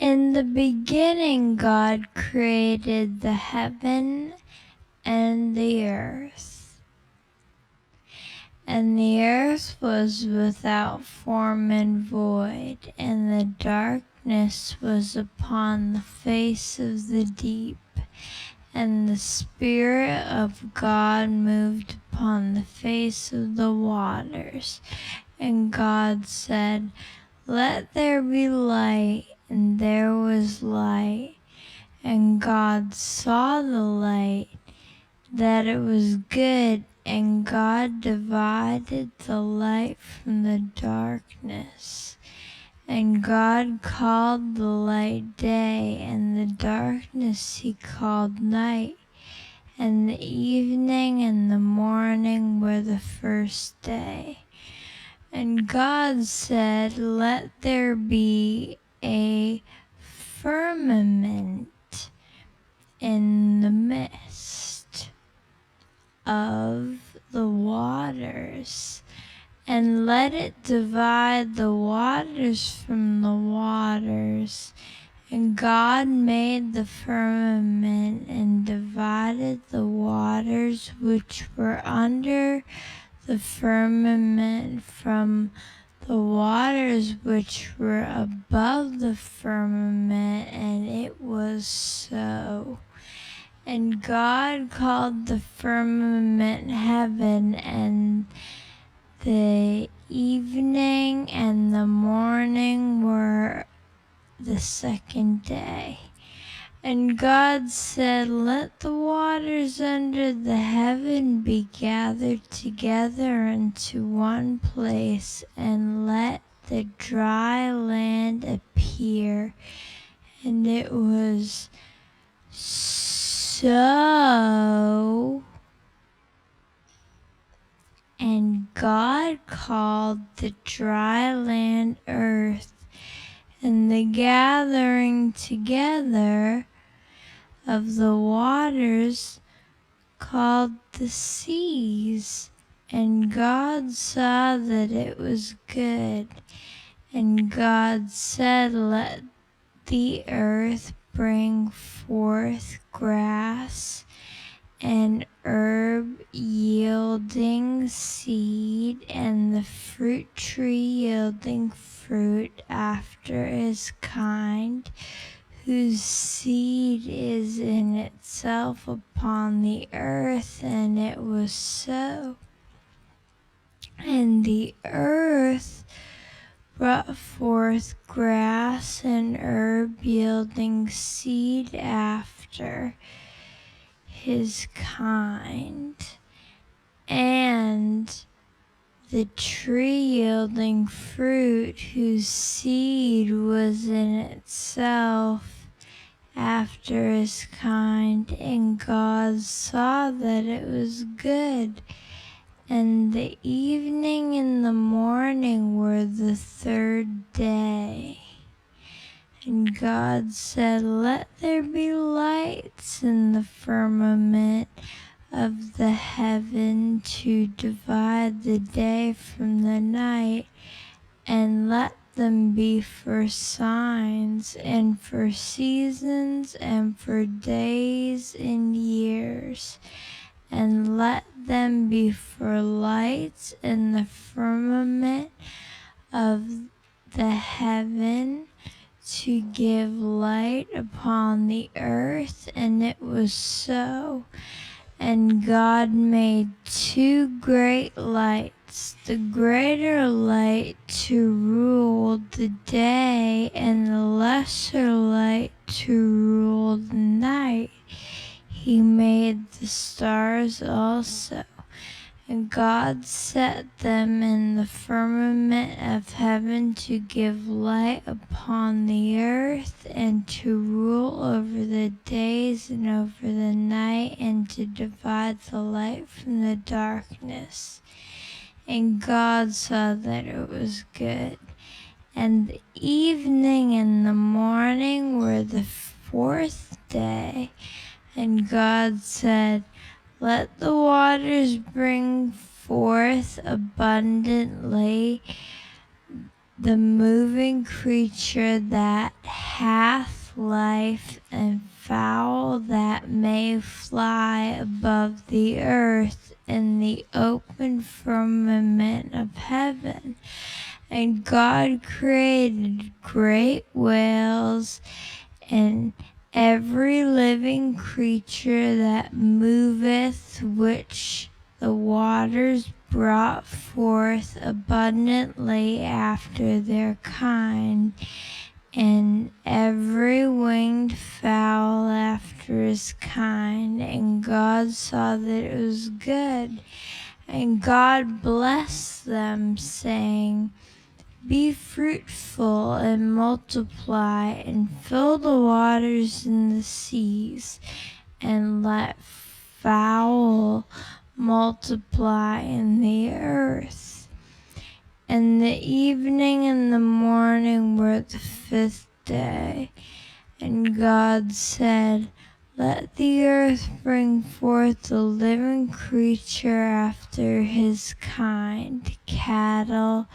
In the beginning, God created the heaven and the earth. And the earth was without form and void, and the darkness was upon the face of the deep. And the Spirit of God moved upon the face of the waters. And God said, "Let there be light," and there was light. And God saw the light, that it was good, and God divided the light from the darkness. And God called the light day, and the darkness he called night. And the evening and the morning were the first day. And God said, "Let there be a firmament in the midst of the waters, and let it divide the waters from the waters." And God made the firmament and divided the waters which were under the firmament from the waters which were above the firmament, and it was so. And God called the firmament heaven, and the evening and the morning were the second day. And God said, "Let the waters under the heaven be gathered together into one place, and let the dry land appear." And it was so. And God called the dry land earth, and the gathering together of the waters called the seas. And God saw that it was good. And God said, "Let the earth bring forth grass, and herb yielding seed, and the fruit tree yielding fruit after his kind, whose seed is in itself upon the earth." And it was so. And the earth brought forth grass and herb yielding seed after his kind, and the tree yielding fruit whose seed was in itself after his kind. And God saw that it was good. And the evening and the morning were the third day. And God said, "Let there be lights in the firmament of the heaven to divide the day from the night, and let them be for signs, and for seasons, and for days and years. And let them be for lights in the firmament of the heaven, to give light upon the earth." And it was so. And God made two great lights, the greater light to rule the day, and the lesser light to rule the night. He made the stars also. And God set them in the firmament of heaven to give light upon the earth, and to rule over the days and over the night, and to divide the light from the darkness. And God saw that it was good. And the evening and the morning were the fourth day. And God said, "Let the waters bring forth abundantly the moving creature that hath life, and fowl that may fly above the earth in the open firmament of heaven. And God created great whales and every living creature that moveth, which the waters brought forth abundantly after their kind, and every winged fowl after his kind. And God saw that it was good. And God blessed them, saying, Be fruitful and multiply, and fill the waters and the seas, and let fowl multiply in the earth. And the evening and the morning were the 5th day. And God said, Let the earth bring forth a living creature after his kind, cattle,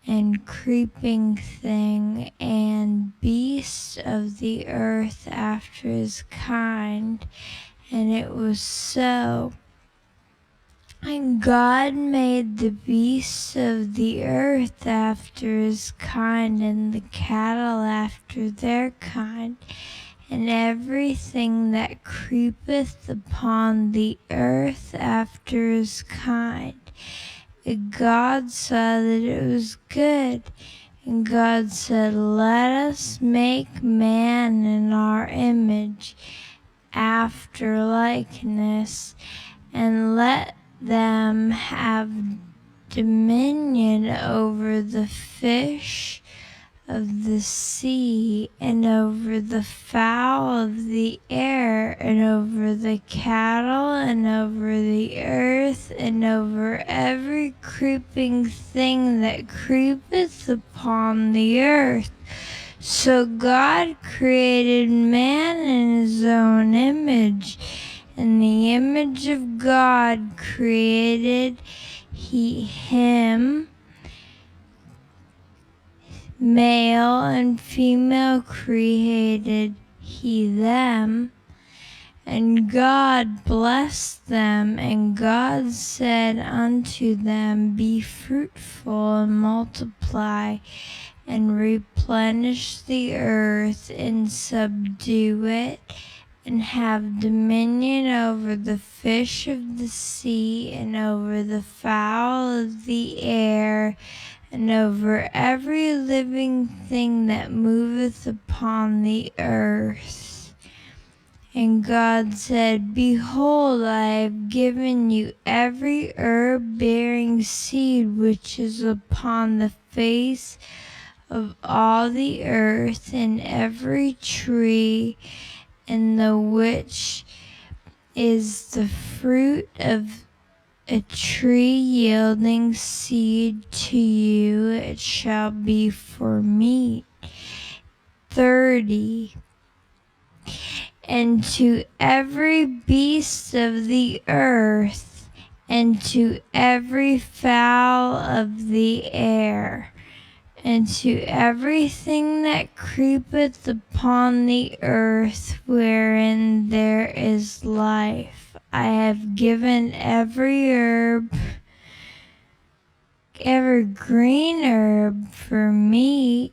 and creeping thing, and beast of the earth after his kind. And it was so. And God made the beasts of the earth after his kind, and the cattle after their kind, and everything that creepeth upon the earth after his kind. And God saw that it was good. And God said, Let us make man in our image, after likeness, and let them have dominion over the fish of the sea, and over the fowl of the air, and over the cattle, and over the earth, and over every creeping thing that creepeth upon the earth. So God created man in his own image. In the image of God created he him, male and female created he them. And God blessed them, and God said unto them, Be fruitful and multiply, and replenish the earth, and subdue it, and have dominion over the fish of the sea, and over the fowl of the air, and over every living thing that moveth upon the earth. And God said, Behold, I have given you every herb bearing seed which is upon the face of all the earth, and every tree, and the which is the fruit of a tree yielding seed to you, it shall be for meat. 30. And to every beast of the earth, and to every fowl of the air, and to everything that creepeth upon the earth wherein there is life, I have given every herb, every green herb for meat.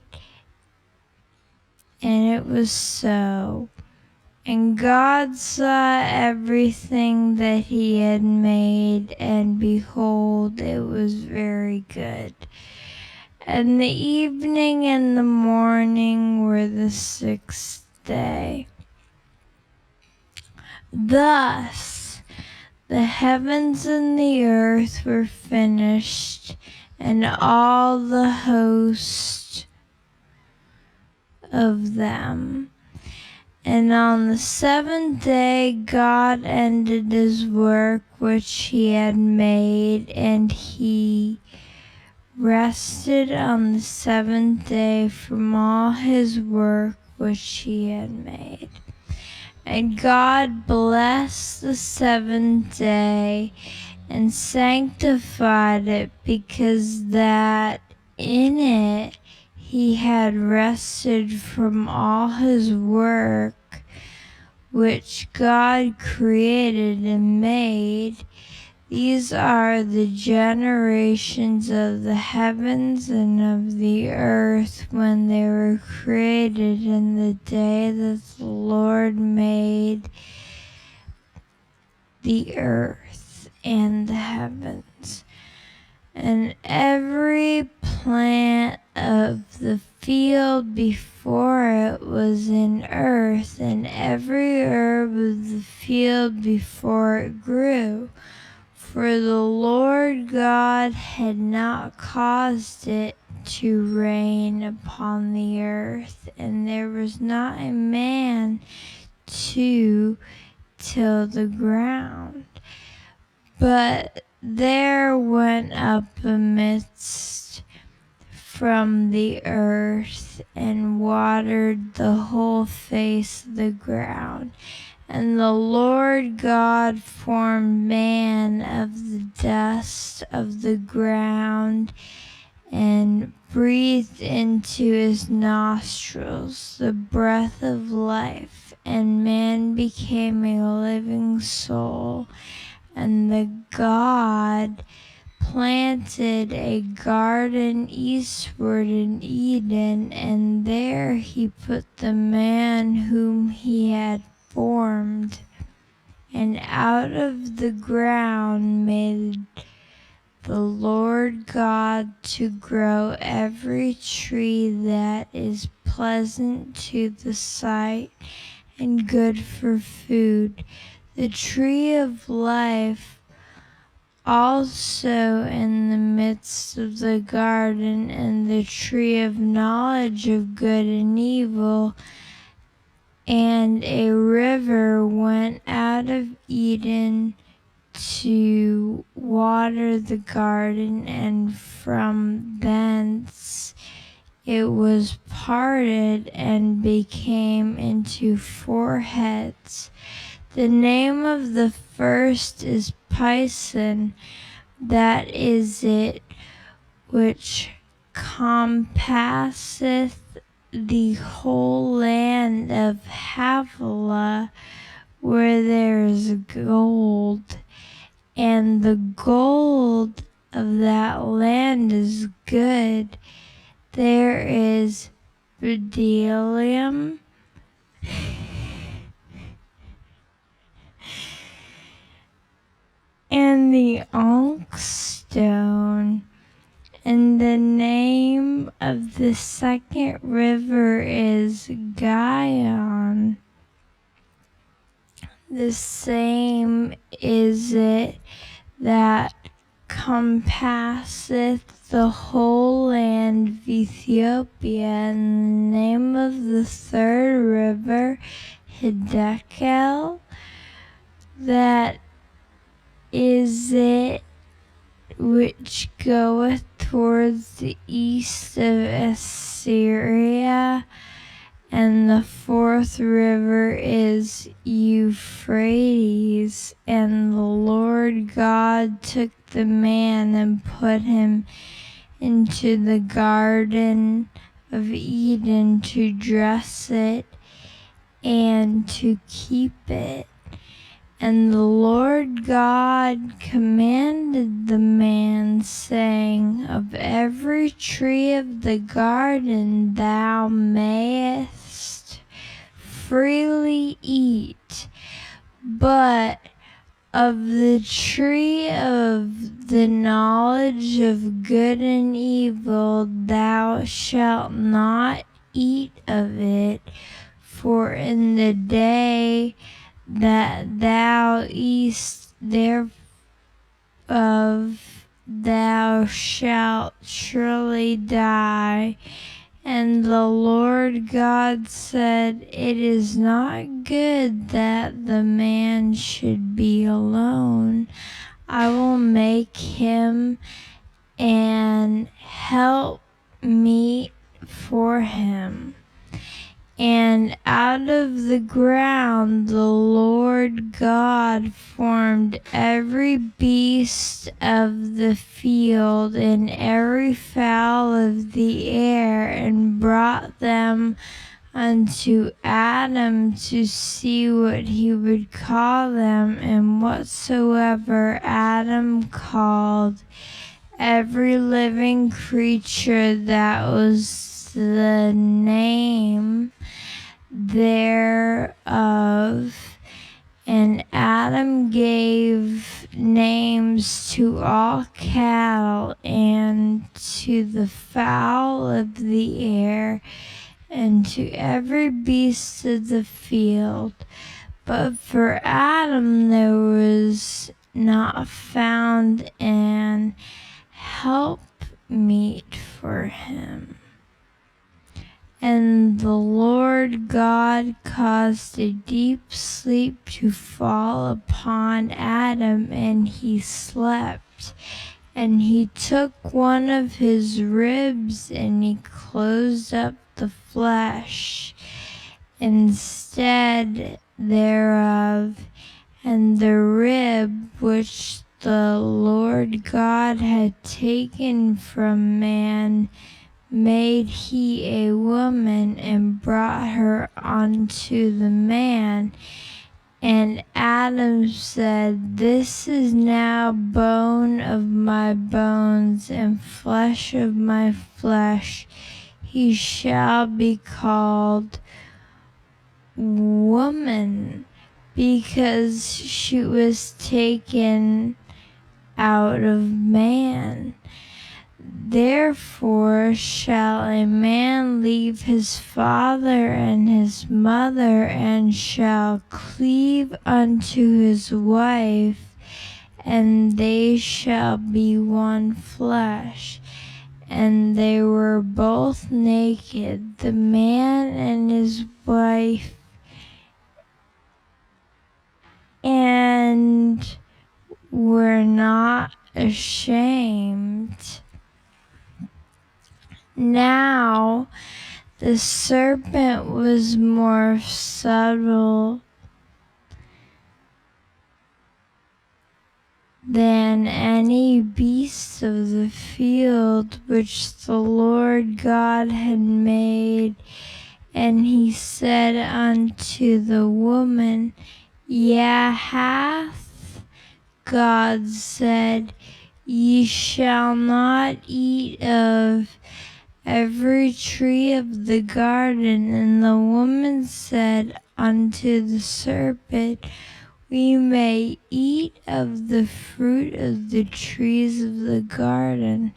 And it was so. And God saw everything that he had made, and behold, it was very good. And the evening and the morning were the 6th day. Thus the heavens and the earth were finished, and all the host of them. And on the 7th day God ended his work which he had made, and he rested on the 7th day from all his work which he had made. And God blessed the 7th day and sanctified it, because that in it he had rested from all his work which God created and made. These are the generations of the heavens and of the earth when they were created in the day that the Lord made the earth and the heavens. And every plant of the field before it was in earth, and every herb of the field before it grew. For the Lord God had not caused it to rain upon the earth, and there was not a man to till the ground. But there went up a mist from the earth and watered the whole face of the ground. And the Lord God formed man of the dust of the ground and breathed into his nostrils the breath of life, and man became a living soul. And the God planted a garden eastward in Eden, and there he put the man whom he had formed. And out of the ground made the Lord God to grow every tree that is pleasant to the sight and good for food, the tree of life also in the midst of the garden, and the tree of knowledge of good and evil. And a river went out of Eden to water the garden, and from thence it was parted and became into 4 heads. The name of the first is Pison, that is it which compasseth the whole land of Havilah, where there is gold. And the gold of that land is good. There is bdellium, and the onyx stone. And the name of the second river is Gihon. The same is it that compasseth the whole land of Ethiopia. And the name of the third river, Hiddekel, that is it which goeth towards the east of Assyria. And the fourth river is Euphrates. And the Lord God took the man and put him into the garden of Eden to dress it and to keep it. And the Lord God commanded the man, saying, Of every tree of the garden thou mayest freely eat, but of the tree of the knowledge of good and evil thou shalt not eat of it, for in the day that thou eatest thereof thou shalt surely die. And the Lord God said, It is not good that the man should be alone. I will make him an help meet for him. And out of the ground the Lord God formed every beast of the field and every fowl of the air, and brought them unto Adam to see what he would call them. And whatsoever Adam called every living creature, that was the name thereof. And Adam gave names to all cattle, and to the fowl of the air, and to every beast of the field. But for Adam there was not found an helpmeet for him. And the Lord God caused a deep sleep to fall upon Adam, and he slept. And he took one of his ribs, and he closed up the flesh instead thereof, and the rib which the Lord God had taken from man made he a woman, and brought her unto the man. And Adam said, This is now bone of my bones, and flesh of my flesh. He shall be called woman, because she was taken out of man. Therefore shall a man leave his father and his mother, and shall cleave unto his wife, and they shall be one flesh. And they were both naked, the man and his wife, and were not ashamed. Now the serpent was more subtle than any beast of the field which the Lord God had made. And he said unto the woman, Yea, hath God said, Ye shall not eat of every tree of the garden? And the woman said unto the serpent, We may eat of the fruit of the trees of the garden,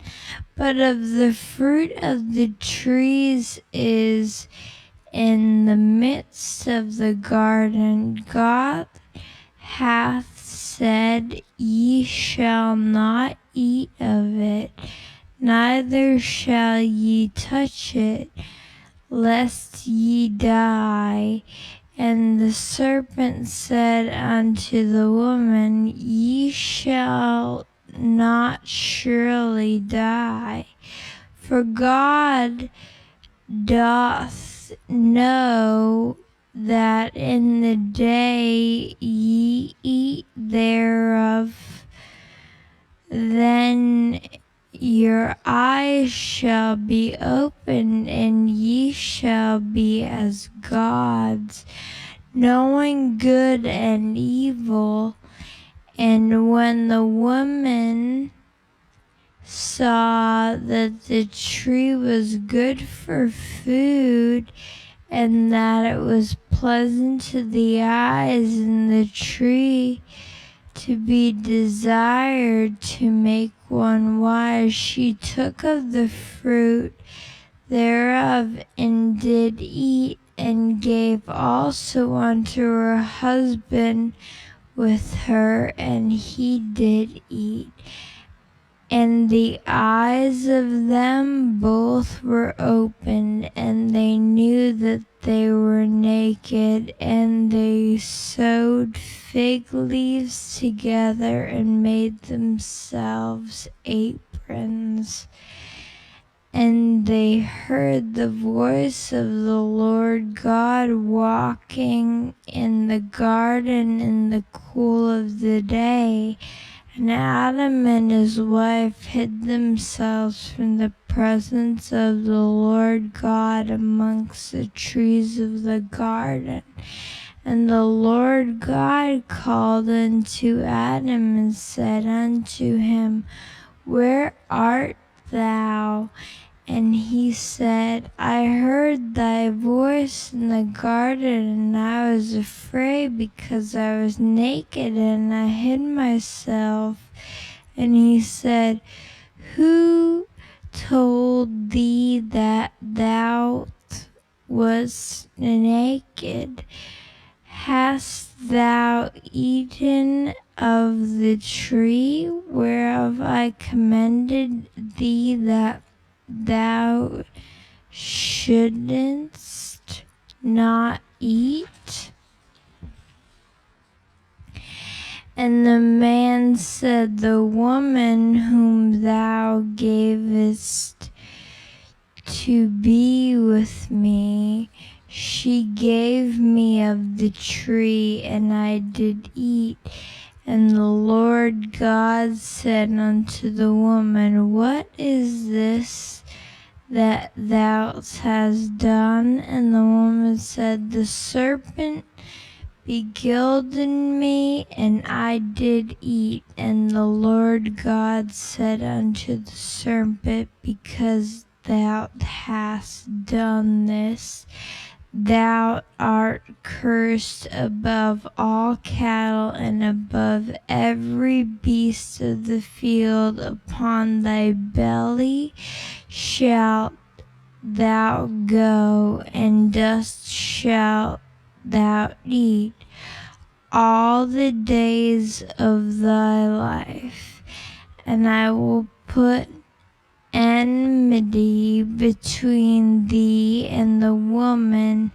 but of the fruit of the trees is in the midst of the garden, God hath said, Ye shall not eat of it, neither shall ye touch it, lest ye die. And the serpent said unto the woman, Ye shall not surely die, for God doth know that in the day ye eat thereof, then your eyes shall be opened, and ye shall be as gods, knowing good and evil. And when the woman saw that the tree was good for food, and that it was pleasant to the eyes, and the tree to be desired to make one wise, she took of the fruit thereof, and did eat, and gave also unto her husband with her, and he did eat. And the eyes of them both were opened, and they knew that they were naked, and they sewed fig leaves together, and made themselves aprons. And they heard the voice of the Lord God walking in the garden in the cool of the day. And Adam and his wife hid themselves from the presence of the Lord God amongst the trees of the garden. And the Lord God called unto Adam and said unto him, Where art thou? And he said, I heard thy voice in the garden, and I was afraid because I was naked, and I hid myself. And he said, Who told thee that thou wast naked? Hast thou eaten of the tree whereof I commanded thee that thou shouldest not eat? And the man said, The woman whom thou gavest to be with me, she gave me of the tree, and I did eat. And the Lord God said unto the woman, What is this that thou hast done? And the woman said, The serpent beguiled me, and I did eat. And the Lord God said unto the serpent, Because thou hast done this, thou art cursed above all cattle and above every beast of the field. Upon thy belly shalt thou go, and dust shalt thou eat all the days of thy life. And I will put enmity between thee and the woman,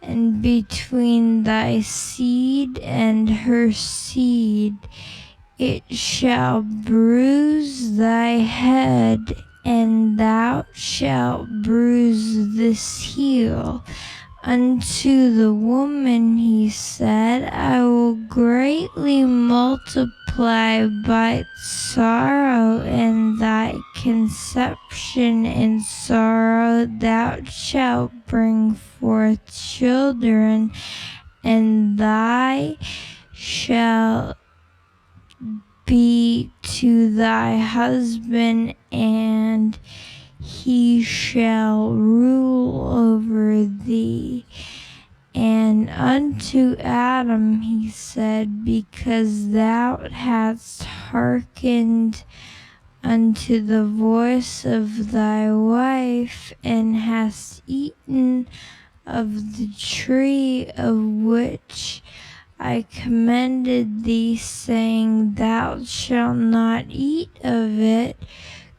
and between thy seed and her seed. It shall bruise thy head, and thou shalt bruise this heel. Unto the woman he said, I will greatly multiply thy sorrow and thy conception. In sorrow thou shalt bring forth children, and thy shall be to thy husband, and he shall rule over thee. And unto Adam he said, Because thou hast hearkened unto the voice of thy wife, and hast eaten of the tree of which I commanded thee, saying, Thou shalt not eat of it,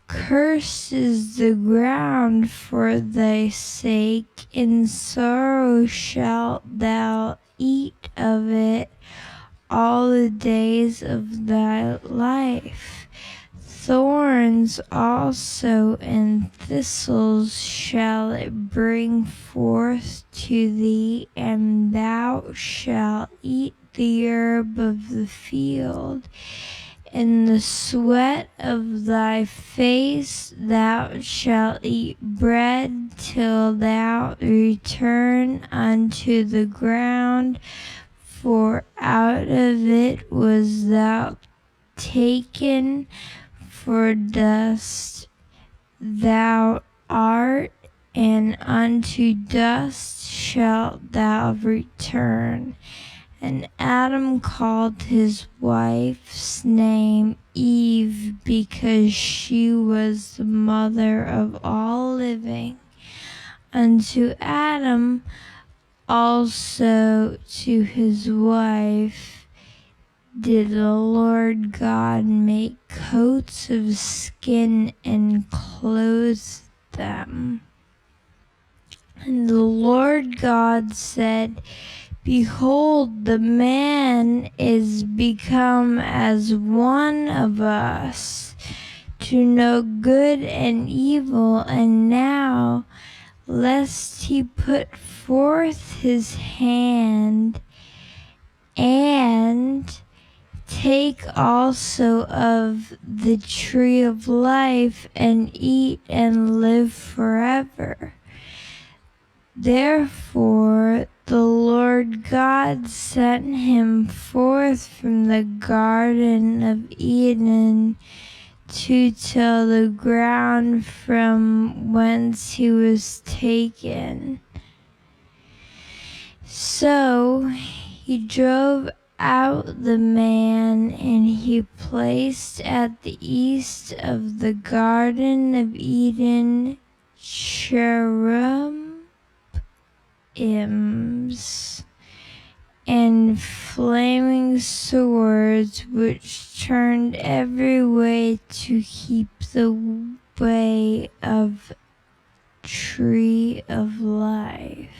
cursed is the ground for thy sake. In sorrow shalt thou eat of it all the days of thy life. Thorns also and thistles shall it bring forth to thee, and thou shalt eat the herb of the field. In the sweat of thy face thou shalt eat bread till thou return unto the ground, for out of it was thou taken, for dust thou art, and unto dust shalt thou return. And Adam called his wife's name Eve, because she was the mother of all living. Unto Adam also to his wife did the Lord God make coats of skin and clothe them. And the Lord God said, Behold, the man is become as one of us, to know good and evil, and now, lest he put forth his hand and take also of the tree of life and eat and live forever. Therefore the Lord God sent him forth from the Garden of Eden to till the ground from whence he was taken. So he drove out the man, and he placed at the east of the Garden of Eden cherubims and flaming swords, which turned every way to keep the way of tree of life.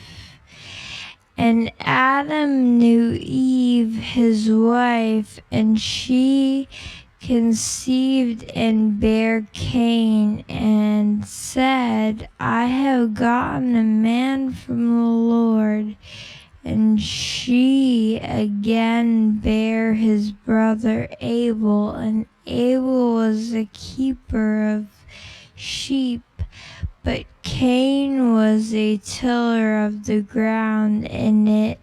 And Adam knew Eve his wife, and she conceived and bare Cain, and said, I have gotten a man from the Lord. And she again bare his brother Abel, and Abel was a keeper of sheep, but Cain was a tiller of the ground. And in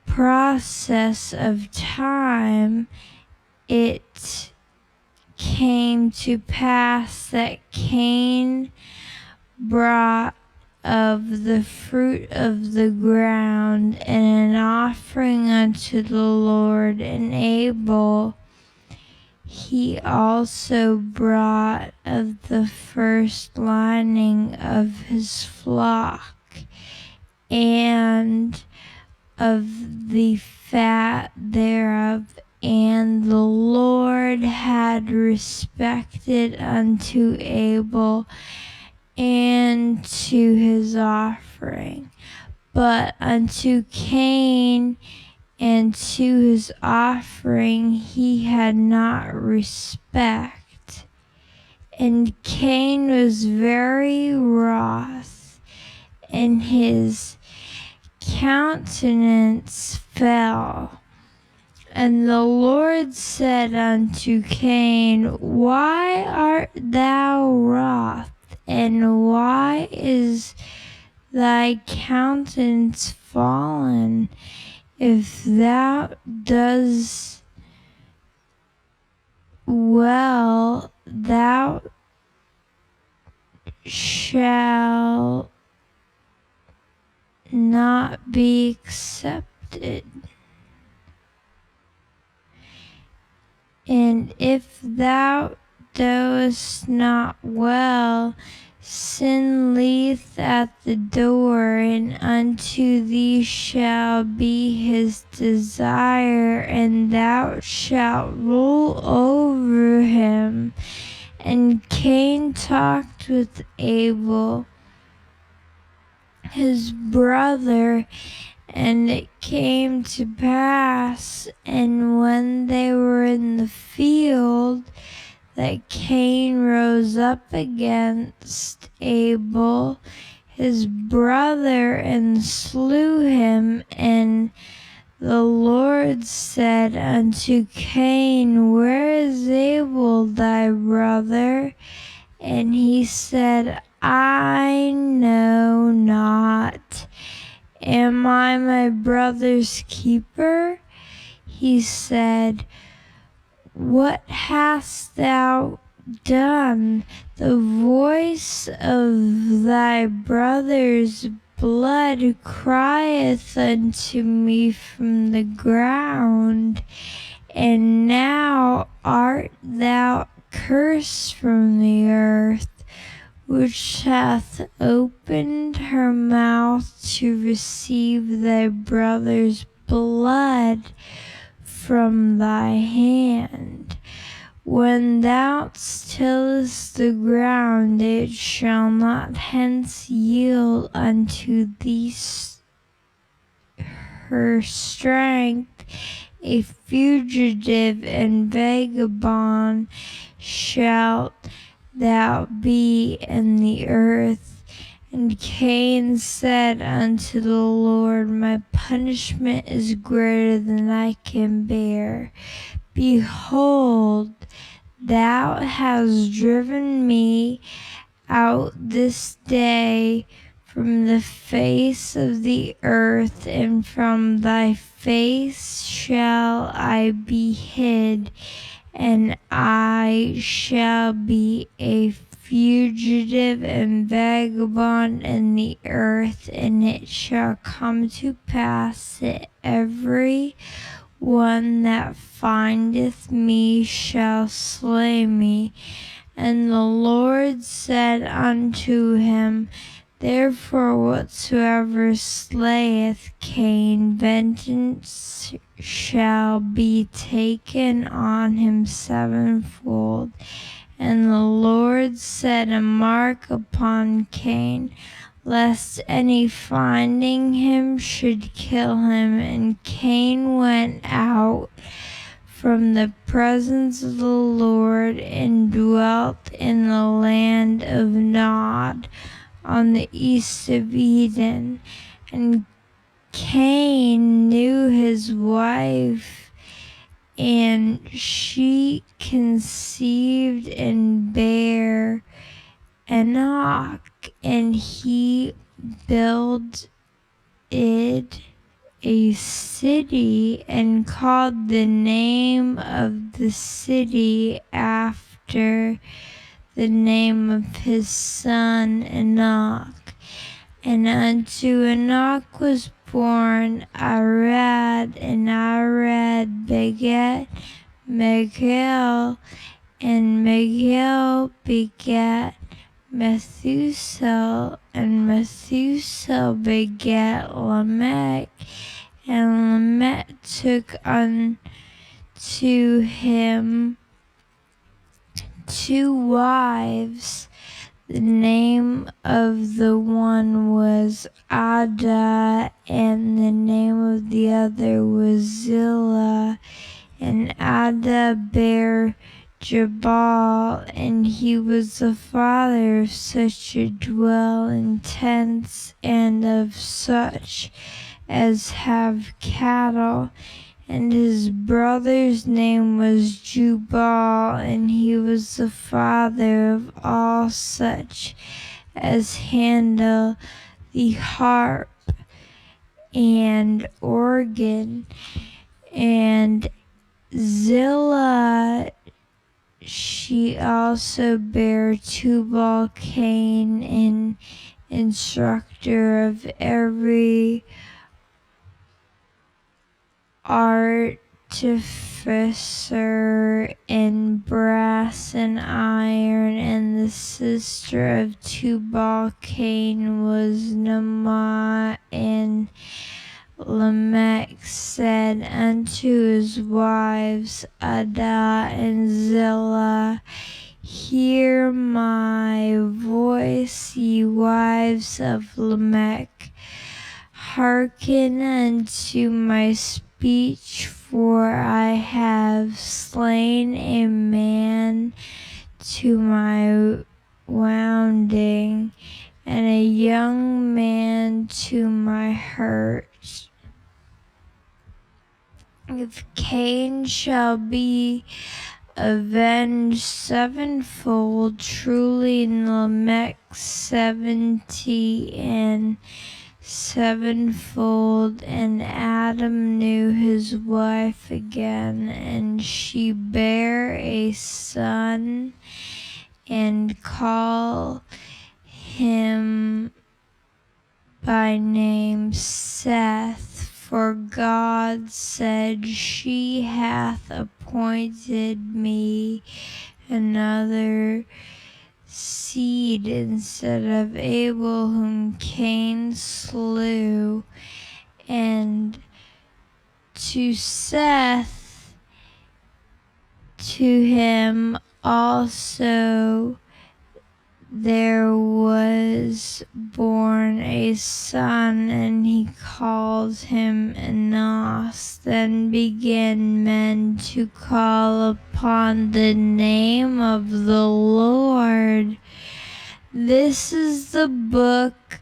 process of time, it came to pass that Cain brought of the fruit of the ground and an offering unto the Lord, and Abel he also brought of the first lining of his flock and of the fat thereof. And the Lord had respected unto Abel and to his offering, but unto Cain and to his offering he had not respect. And Cain was very wroth, and his countenance fell. And the Lord said unto Cain, Why art thou wroth? And why is thy countenance fallen? If thou dost well, thou shalt not be accepted. And if thou doest not well, sin lieth at the door, and unto thee shall be his desire, and thou shalt rule over him. And Cain talked with Abel, his brother, and it came to pass, and when they were in the field, that Cain rose up against Abel, his brother, and slew him. And the Lord said unto Cain, Where is Abel thy brother? And he said, I know not. Am I my brother's keeper? He said, What hast thou done? The voice of thy brother's blood crieth unto me from the ground, and now art thou cursed from the earth, which hath opened her mouth to receive thy brother's blood from thy hand. When thou tillest the ground, it shall not hence yield unto thee her strength. A fugitive and vagabond shalt thou be in the earth. And Cain said unto the Lord, My punishment is greater than I can bear. Behold, thou hast driven me out this day from the face of the earth, and from thy face shall I be hid, and I shall be a fugitive and vagabond in the earth. And it shall come to pass that every one that findeth me shall slay me. And the Lord said unto him, Therefore whatsoever slayeth Cain, vengeance shall be taken on him sevenfold. And the Lord set a mark upon Cain, lest any finding him should kill him. And Cain went out from the presence of the Lord, and dwelt in the land of Nod, on the east of Eden. And Cain knew his wife, and she conceived and bare Enoch, and he built it a city, and called the name of the city after the name of his son Enoch. And unto Enoch was born Arad, and Arad begat Megil, and Megil begat Methuselah, and Methuselah begat Lamech, and Lamech took unto him 2 wives. The name of the one was Ada, and the name of the other was Zillah. And Ada bare Jabal, and he was the father of such as dwell in tents, and of such as have cattle. And his brother's name was Jubal, and he was the father of all such as handle the harp and organ. And Zillah, she also bare Tubal Cain, an instructor of every artificer in brass and iron. And the sister of Tubal Cain was Naamah. And Lamech said unto his wives Ada and Zillah, Hear my voice, ye wives of Lamech. Hearken unto my speech, for I have slain a man to my wounding, and a young man to my hurt. If Cain shall be avenged sevenfold, truly Lamech 70 and sevenfold. And Adam knew his wife again, and she bare a son, and called him by name Seth. For God said, She hath appointed me another seed instead of Abel, whom Cain slew. And to Seth, to him also there was born a son, and he called him Enos. Then began men to call upon the name of the Lord. This is the book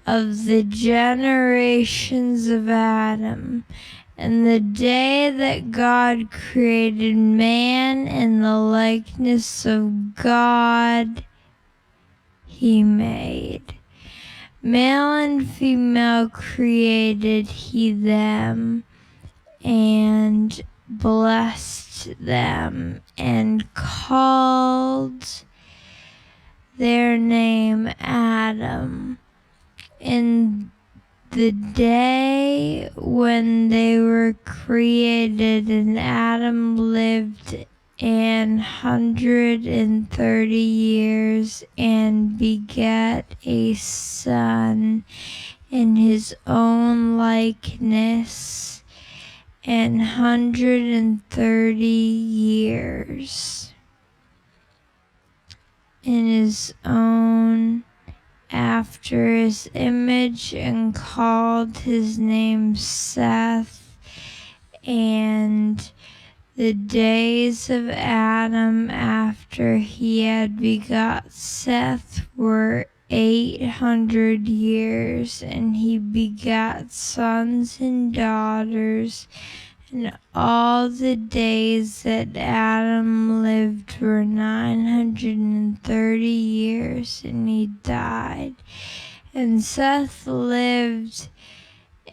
of the generations of Adam. And the day that God created man in the likeness of God, he made. Male and female created he them, and blessed them, and called their name Adam. In the day when they were created, and Adam lived 130 years, and begat a son in his own likeness, 130 years in his own after his image, and called his name Seth. And the days of Adam after he had begot Seth were 800 years, and he begat sons and daughters. And all the days that Adam lived were 930 years, and he died. And Seth lived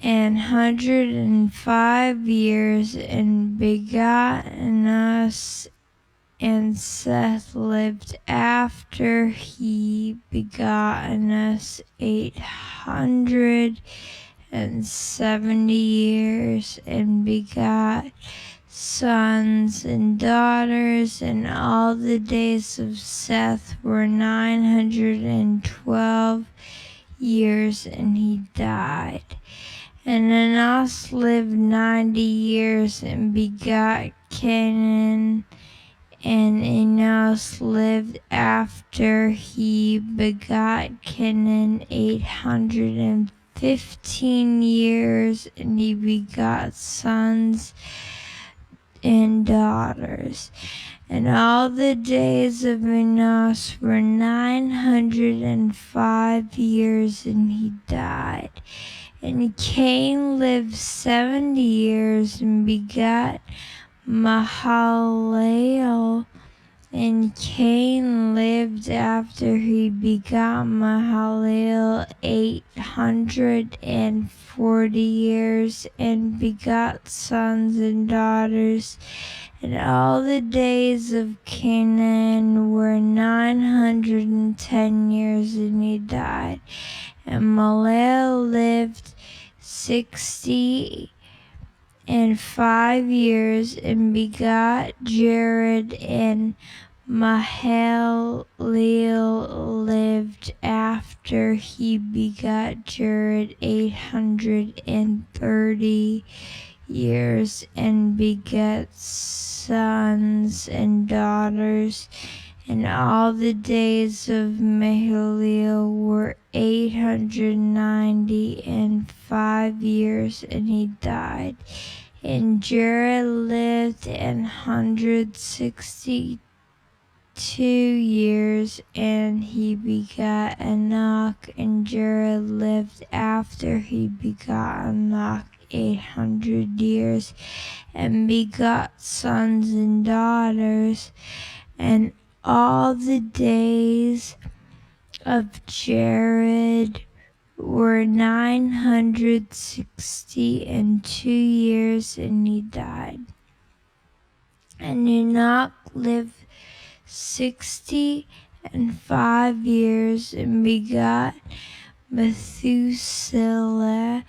105 years, and begot Enos. And Seth lived after he begot Enos 870 years, and begot sons and daughters. And all the days of Seth were 912 years, and he died. And Enos lived 90 years, and begot Canaan. And Enos lived after he begot Canaan 815 years, and he begot sons and daughters. And all the days of Enos were 905 years, and he died. And Cain lived 70 years, and begot Mahalalel. And Cain lived after he begot Mahalalel 840 years, and begot sons and daughters. And all the days of Canaan were 910 years, and he died. And Mahalalel lived 65 years, and begot Jared. And Mahalalel lived after he begot Jared 830 years, and begat sons and daughters. And all the days of Mahalalel were 895 years, and he died. And Jared lived 162 years, and he begot Enoch. And Jared lived after he begot Enoch 800 years, and begot sons and daughters. And all the days of Jared were 962 years, and he died. And Enoch lived 65 years, and begot Methuselah.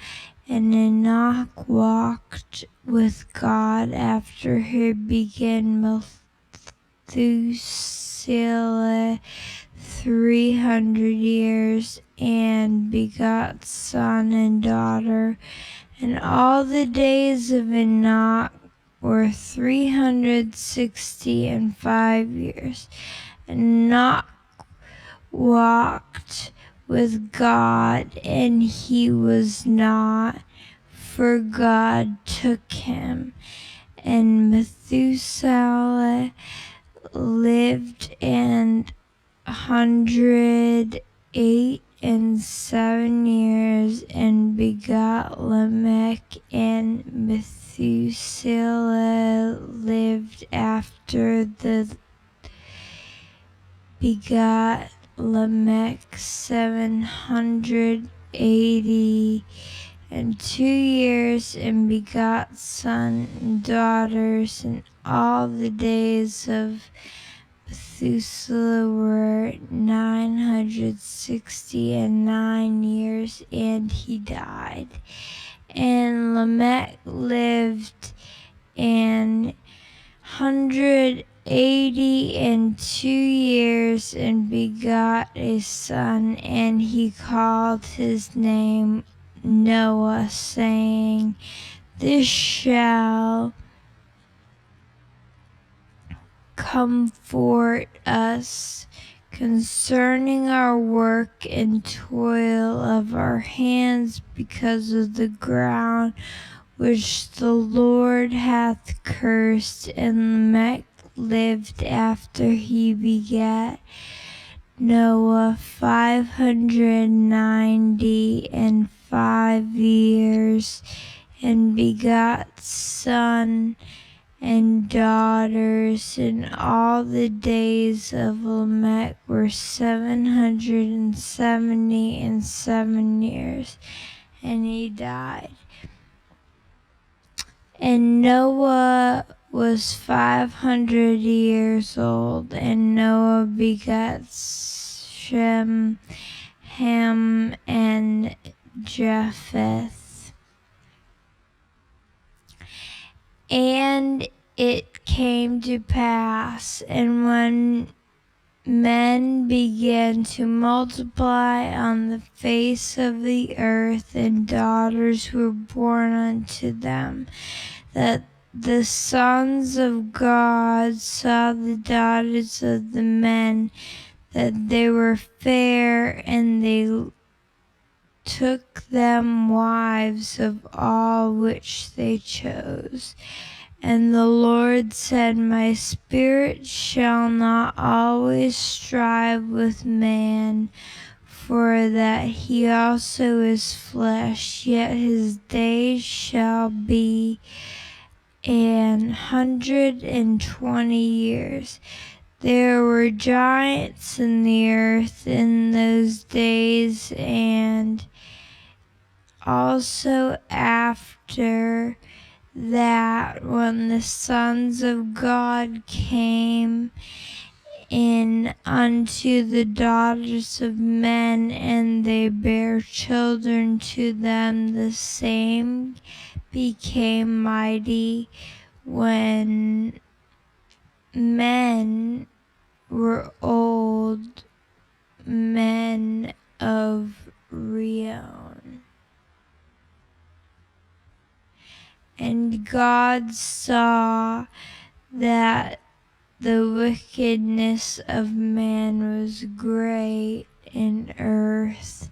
And Enoch walked with God after he began Methuselah 300 years, and begot son and daughter. And all the days of Enoch were 365 years. Enoch walked with God, and he was not, for God took him. And Methuselah lived 108 and 7 years, and begot Lamech. And Methuselah lived begot Lamech 780 and 2 years, and begot sons and daughters. And all the days of Methuselah were 969 years, and he died. And Lamech lived 182 years, and begot a son, and he called his name Noah, saying, This shall comfort us concerning our work and toil of our hands, because of the ground which the Lord hath cursed. And Lamech lived after he begat Noah 595 years, and begot sons and daughters. And all the days of Lamech were 777 years, and he died. And Noah was 500 years old, and Noah begat Shem, Ham, and Japheth. And it came to pass, and when men began to multiply on the face of the earth, and daughters were born unto them, that the sons of God saw the daughters of the men, that they were fair, and they took them wives of all which they chose. And the Lord said, My spirit shall not always strive with man, for that he also is flesh, yet his days shall be 120 years. There were giants in the earth in those days, and also after that, when the sons of God came in unto the daughters of men, and they bare children to them, the same became mighty when men were old men of Rion. And God saw that the wickedness of man was great in earth,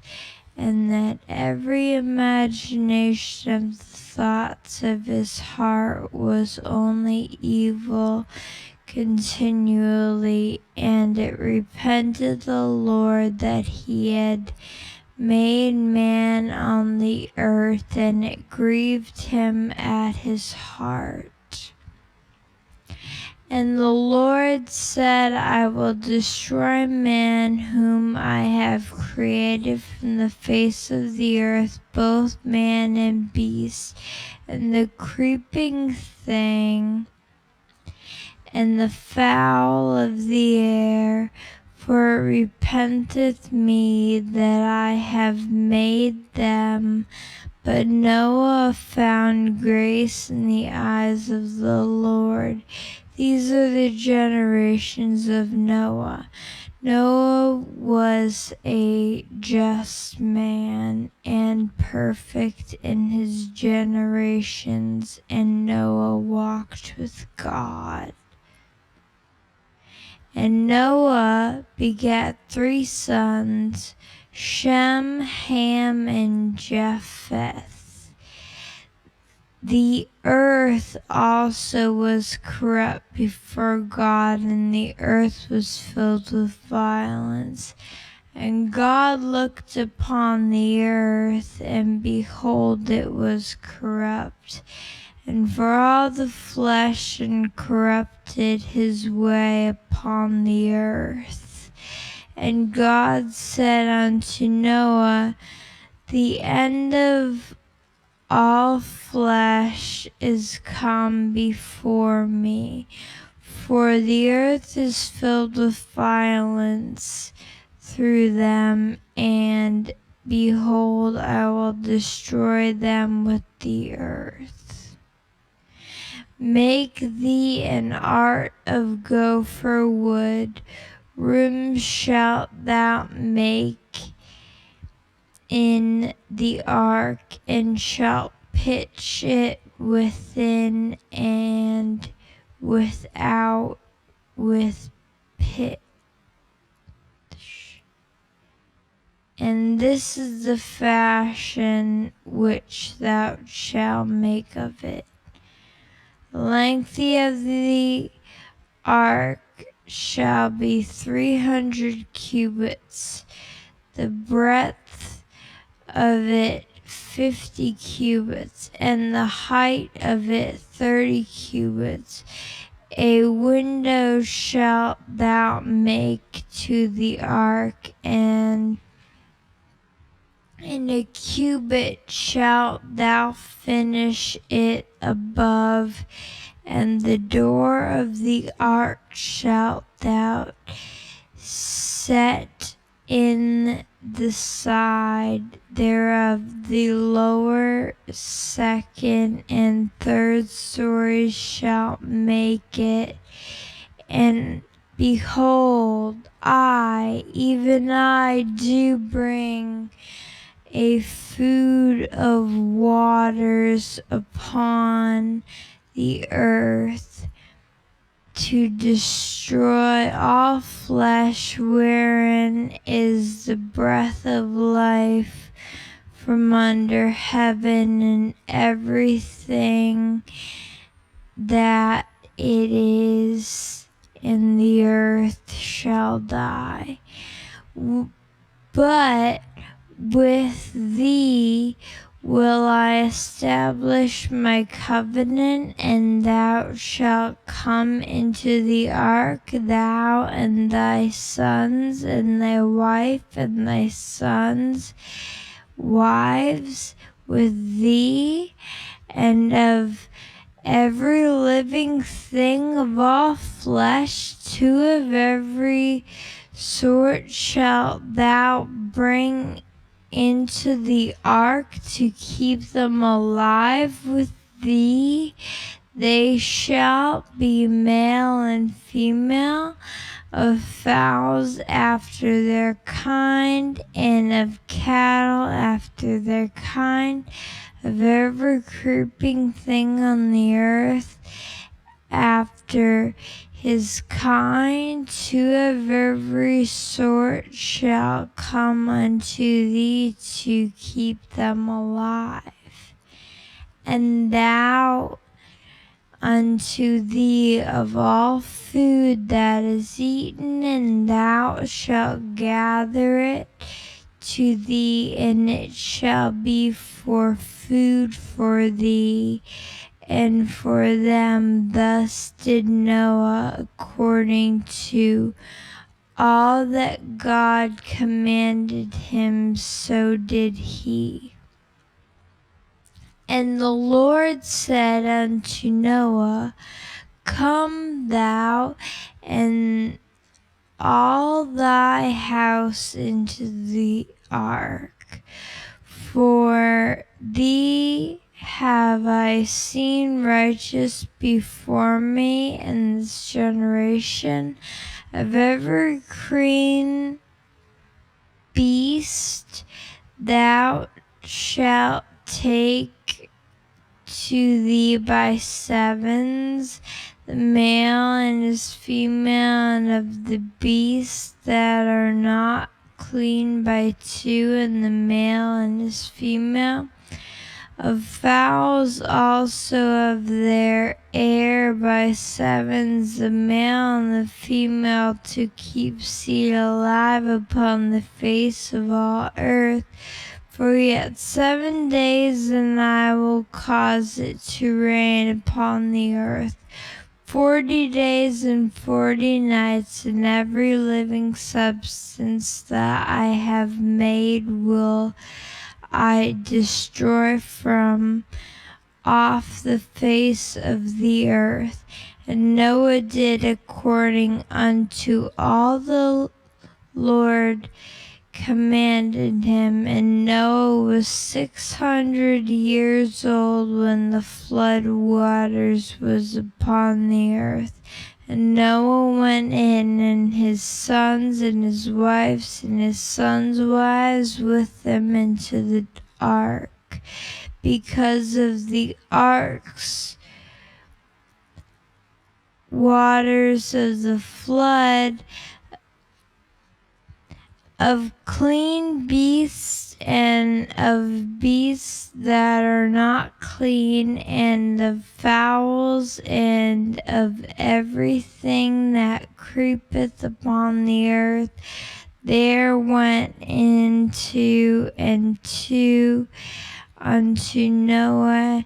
and that every imagination of the thoughts of his heart was only evil continually. And it repented the Lord that he had made man on the earth, and it grieved him at his heart. And the Lord said, I will destroy man whom I have created from the face of the earth, both man and beast, and the creeping thing, and the fowl of the air, for it repenteth me that I have made them. But Noah found grace in the eyes of the Lord. These are the generations of Noah. Noah was a just man and perfect in his generations, and Noah walked with God. And Noah begat 3 sons, Shem, Ham, and Japheth. The earth also was corrupt before God, and the earth was filled with violence. And God looked upon the earth, and behold, it was corrupt, and for all the flesh and corrupted his way upon the earth. And God said unto Noah, the end of all flesh is come before me, for the earth is filled with violence through them, and behold, I will destroy them with the earth. Make thee an ark of gopher wood, rooms shalt thou make in the ark, and shalt pitch it within and without with pitch. And this is the fashion which thou shalt make of it. The length of the ark shall be 300 cubits, the breadth of it 50 cubits, and the height of it 30 cubits. A window shalt thou make to the ark, and in a cubit shalt thou finish it above, and the door of the ark shalt thou set in the side thereof. The lower, second, and third stories shalt make it. And behold, I, even I, do bring a food of waters upon the earth, to destroy all flesh, wherein is the breath of life from under heaven, and everything that it is in the earth shall die. But with thee will I establish my covenant, and thou shalt come into the ark, thou and thy sons, and thy wife, and thy sons' wives with thee, and of every living thing of all flesh, 2 of every sort shalt thou bring into the ark, to keep them alive with thee. They shall be male and female, of fowls after their kind, and of cattle after their kind, of every creeping thing on the earth after his kind. 2 of every sort shall come unto thee, to keep them alive. And thou unto thee of all food that is eaten, and thou shalt gather it to thee, and it shall be for food for thee and for them. Thus did Noah according to all that God commanded him, so did he. And the Lord said unto Noah, Come thou and all thy house into the ark, for thee have I seen righteous before me in this generation. Of every clean beast thou shalt take to thee by sevens, the male and his female, and of the beasts that are not clean by two, and the male and his female, of fowls also of their air by sevens, the male and the female, to keep seed alive upon the face of all earth. For yet 7 days, and I will cause it to rain upon the earth 40 days and 40 nights, and every living substance that I have made will I destroy from off the face of the earth. And Noah did according unto all the Lord commanded him. And Noah was 600 years old when the flood waters was upon the earth. And Noah went in, and his sons and his wives and his sons' wives with them into the ark, because of the ark's waters of the flood, of clean beasts and of beasts that are not clean, and of fowls, and of everything that creepeth upon the earth. There went into unto Noah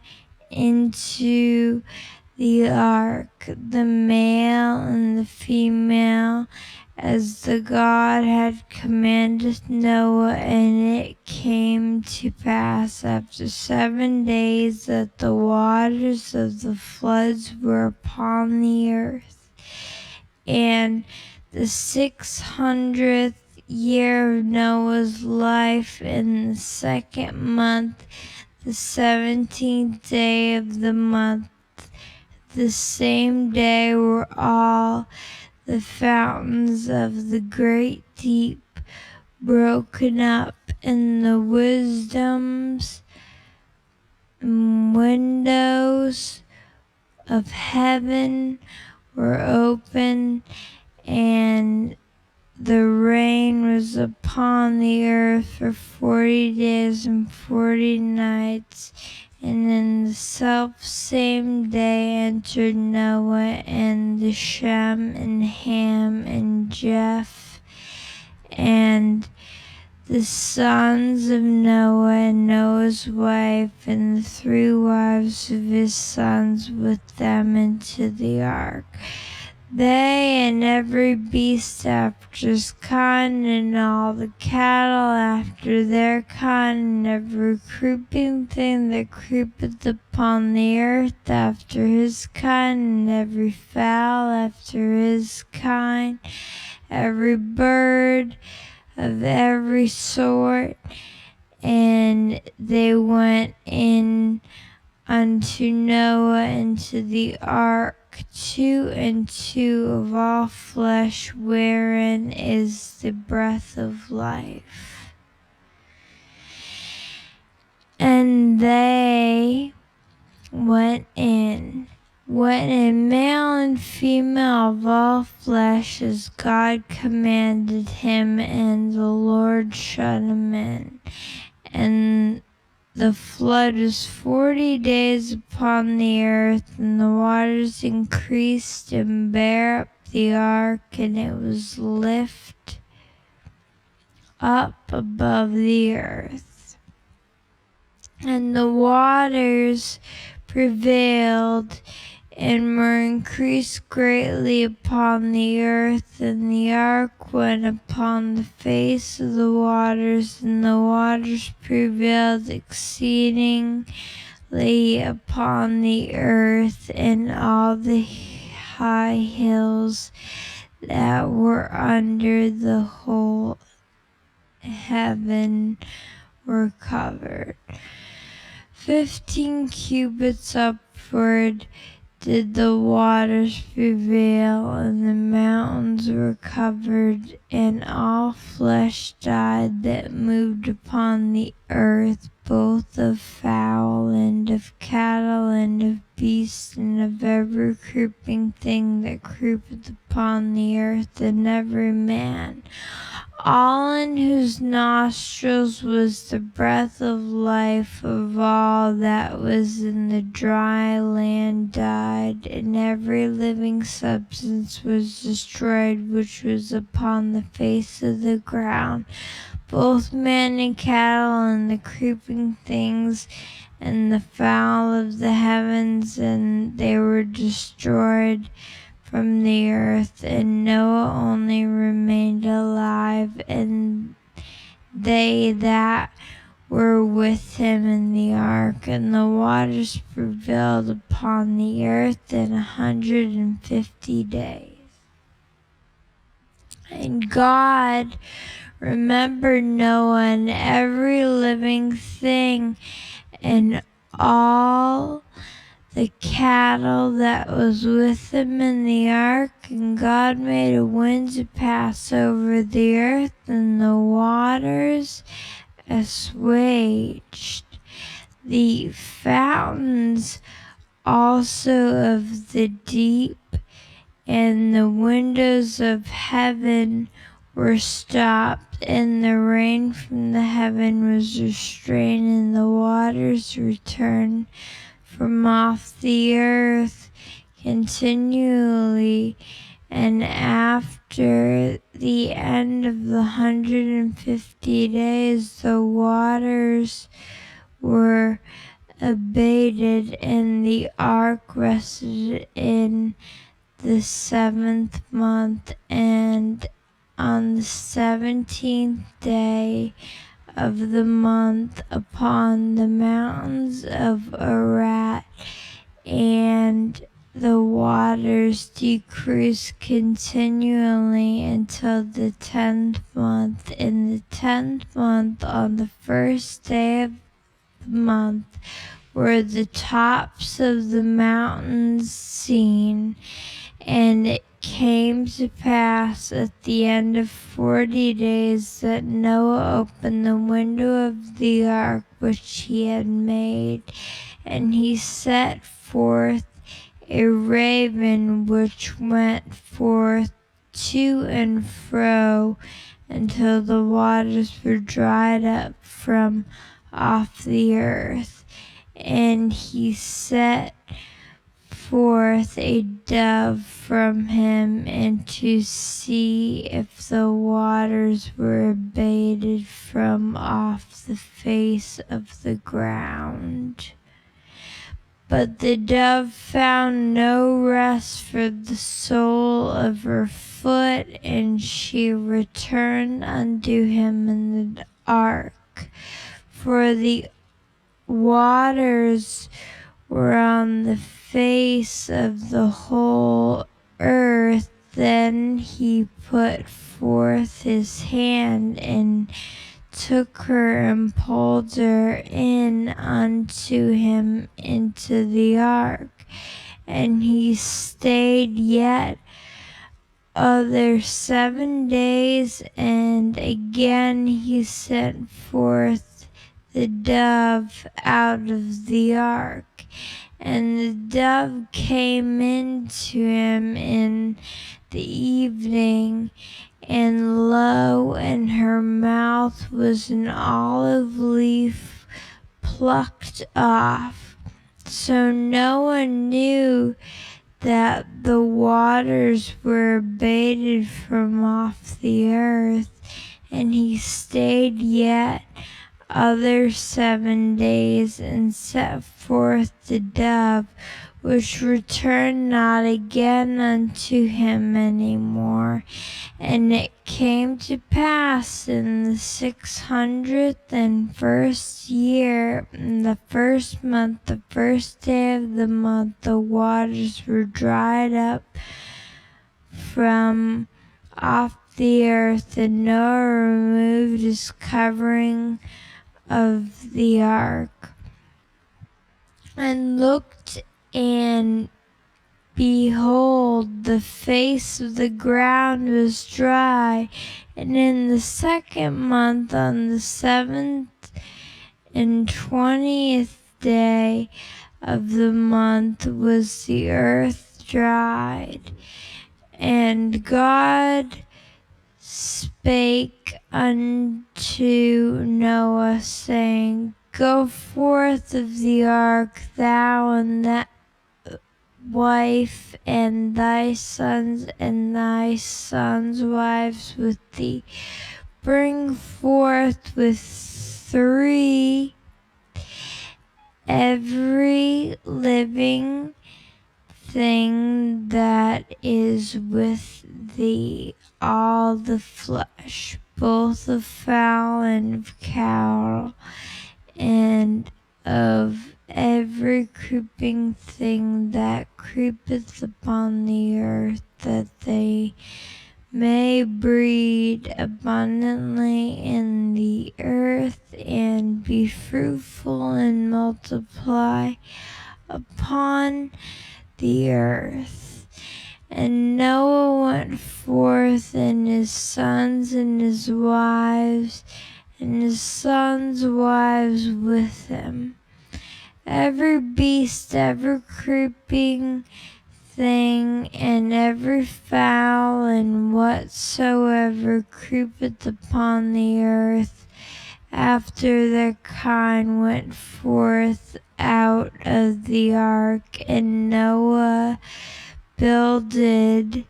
into the ark the male and the female, as the God had commanded Noah. And it came to pass after 7 days that the waters of the floods were upon the earth. And the 600th year of Noah's life, in the 2nd month, the 17th day of the month, the same day were all the fountains of the great deep broken up, and the wisdoms and windows of heaven were open, and the rain was upon the earth for 40 days and 40 nights. And in the self same day entered Noah and the Shem and Ham and Japheth, and the sons of Noah, and Noah's wife, and the 3 wives of his sons with them into the ark. They and every beast after his kind, and all the cattle after their kind, and every creeping thing that creepeth upon the earth after his kind, and every fowl after his kind, every bird of every sort. And they went in unto Noah into the ark, 2 and 2 of all flesh, wherein is the breath of life. And they went in male and female of all flesh, as God commanded him, and the Lord shut him in. And the flood was 40 days upon the earth, and the waters increased and bare up the ark, and it was lifted up above the earth. And the waters prevailed and were increased greatly upon the earth, and the ark went upon the face of the waters, and the waters prevailed exceedingly upon the earth, and all the high hills that were under the whole heaven were covered. 15 cubits upward did the waters prevail, and the mountains were covered, and all flesh died that moved upon the earth, both of fowl and of cattle and of beasts and of every creeping thing that creepeth upon the earth, and every man, all in whose nostrils was the breath of life of all that was in the dry land died, and every living substance was destroyed which was upon the face of the ground, both man and cattle, and the creeping things, and the fowl of the heavens, and they were destroyed from the earth. And Noah only remained alive, and they that were with him in the ark, and the waters prevailed upon the earth in 150 days. And God remembered Noah and every living thing, and all the cattle that was with him in the ark, and God made a wind to pass over the earth, and the waters assuaged the fountains also of the deep, and the windows of heaven were stopped, and the rain from the heaven was restrained, and the waters returned from off the earth continually. And after the end of the 150 days, the waters were abated, and the ark rested in the 7th month, and on the 17th day of the month upon the mountains of Ararat, and the waters decreased continually until the 10th month. In the 10th month, on the first day of the month, were the tops of the mountains seen. And it came to pass at the end of 40 days that Noah opened the window of the ark which he had made, and he set forth a raven which went forth to and fro until the waters were dried up from off the earth. And he set forth a dove from him, and to see if the waters were abated from off the face of the ground. But the dove found no rest for the sole of her foot, and she returned unto him in the ark. For the waters were on the face of the whole earth. Then he put forth his hand and took her and pulled her in unto him into the ark. And he stayed yet other 7 days, and again he sent forth the dove out of the ark. And the dove came in to him in the evening, and lo, in her mouth was an olive leaf plucked off. So Noah knew that the waters were abated from off the earth, and he stayed yet other 7 days, and set forth the dove, which returned not again unto him any more. And it came to pass in the 601st year, in the 1st month, the 1st day of the month, the waters were dried up from off the earth, and Noah removed his covering of the ark, and looked, and behold, the face of the ground was dry. And in the 2nd month, on the 7th and 20th day of the month was the earth dried. And God spake unto Noah, saying, Go forth of the ark, thou and that wife, and thy sons' wives with thee. Bring forth with 3 every living thing that is with thee, all the flesh, both of fowl and of cattle, and of every creeping thing that creepeth upon the earth, that they may breed abundantly in the earth, and be fruitful and multiply upon the earth. And Noah went forth, and his sons and his wives, and his sons' wives with him. Every beast, every creeping thing, and every fowl, and whatsoever creepeth upon the earth, after their kind, went forth out of the ark. And Noah builded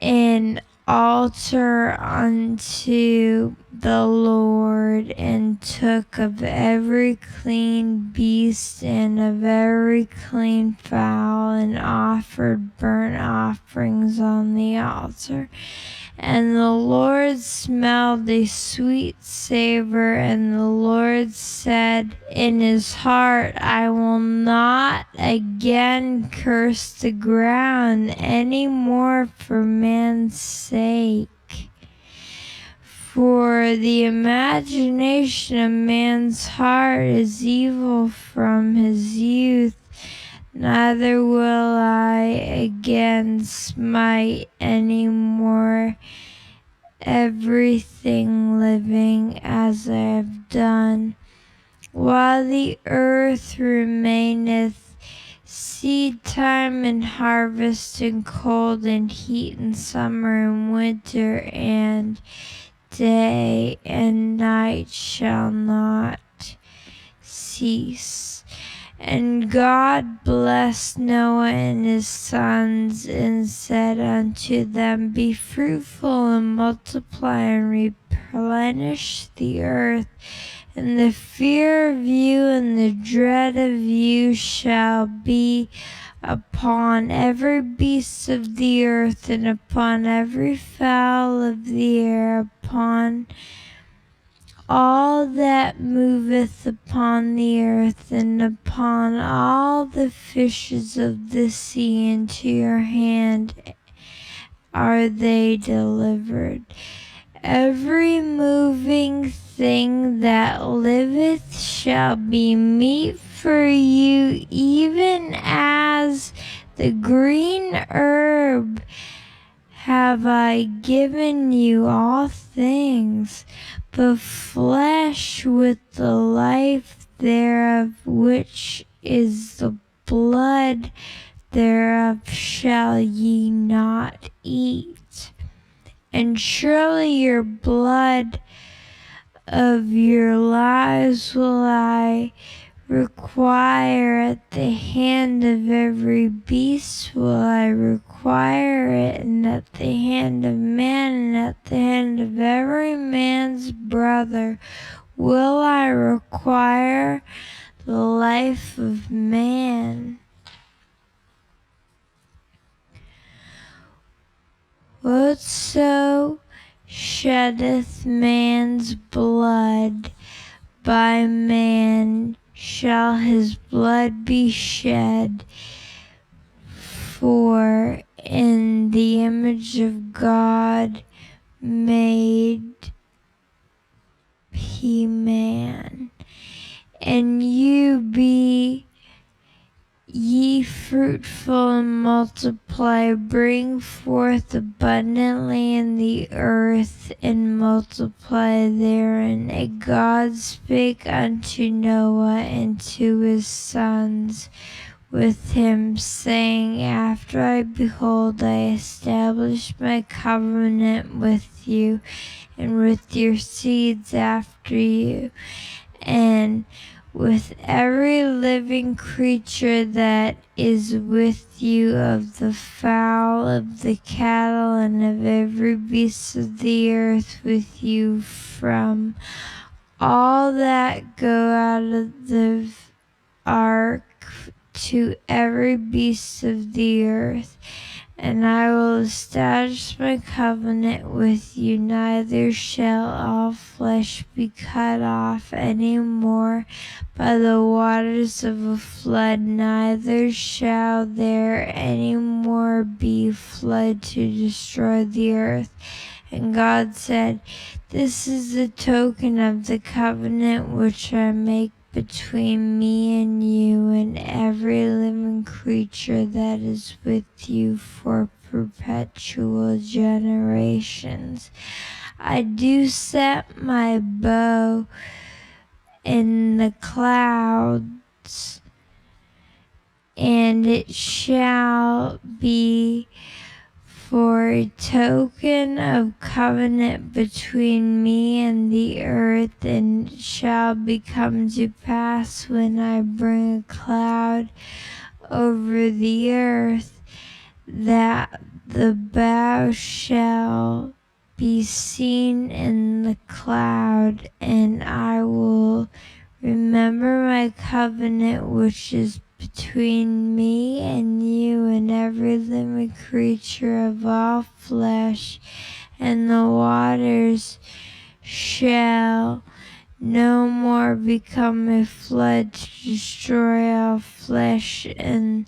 an altar unto the Lord, and took of every clean beast and of every clean fowl, and offered burnt offerings on the altar. And the Lord smelled a sweet savor, and the Lord said in his heart, I will not again curse the ground any more for man's sake. For the imagination of man's heart is evil from his youth. Neither will I again smite any more everything living as I have done. While the earth remaineth, seed time and harvest, and cold and heat, and summer and winter, and day and night shall not cease. And God blessed Noah and his sons, and said unto them, Be fruitful and multiply, and replenish the earth. And the fear of you and the dread of you shall be upon every beast of the earth, and upon every fowl of the air, upon all that moveth upon the earth, and upon all the fishes of the sea. Into your hand are they delivered. Every moving thing that liveth shall be meat for you, even as the green herb have I given you all things. But flesh with the life thereof, which is the blood thereof, shall ye not eat. And surely your blood of your lives will I require. At the hand of every beast will I require it, and at the hand of man, and at the hand of every man's brother will I require the life of man. Whatso sheddeth man's blood, by man shall his blood be shed. For in the image of God made he man. And you be Ye fruitful and multiply, bring forth abundantly in the earth, and multiply therein. And God spake unto Noah and to his sons with him, saying, After I behold, I establish my covenant with you, and with your seeds after you, and with every living creature that is with you, of the fowl, of the cattle, and of every beast of the earth with you, from all that go out of the ark, to every beast of the earth. And I will establish my covenant with you, neither shall all flesh be cut off any more by the waters of a flood, neither shall there any more be flood to destroy the earth. And God said, This is the token of the covenant which I make between me and you and every living creature that is with you for perpetual generations. I do set my bow in the clouds, and it shall be for a token of covenant between me and the earth, and it shall become to pass when I bring a cloud over the earth, that the bow shall be seen in the cloud, and I will remember my covenant which is between me and you and every living creature of all flesh, and the waters shall no more become a flood to destroy all flesh, and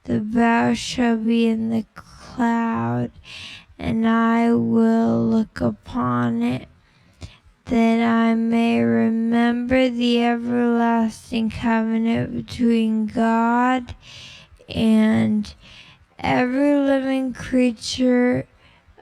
the bow shall be in the cloud, and I will look upon it, that I may remember the everlasting covenant between God and every living creature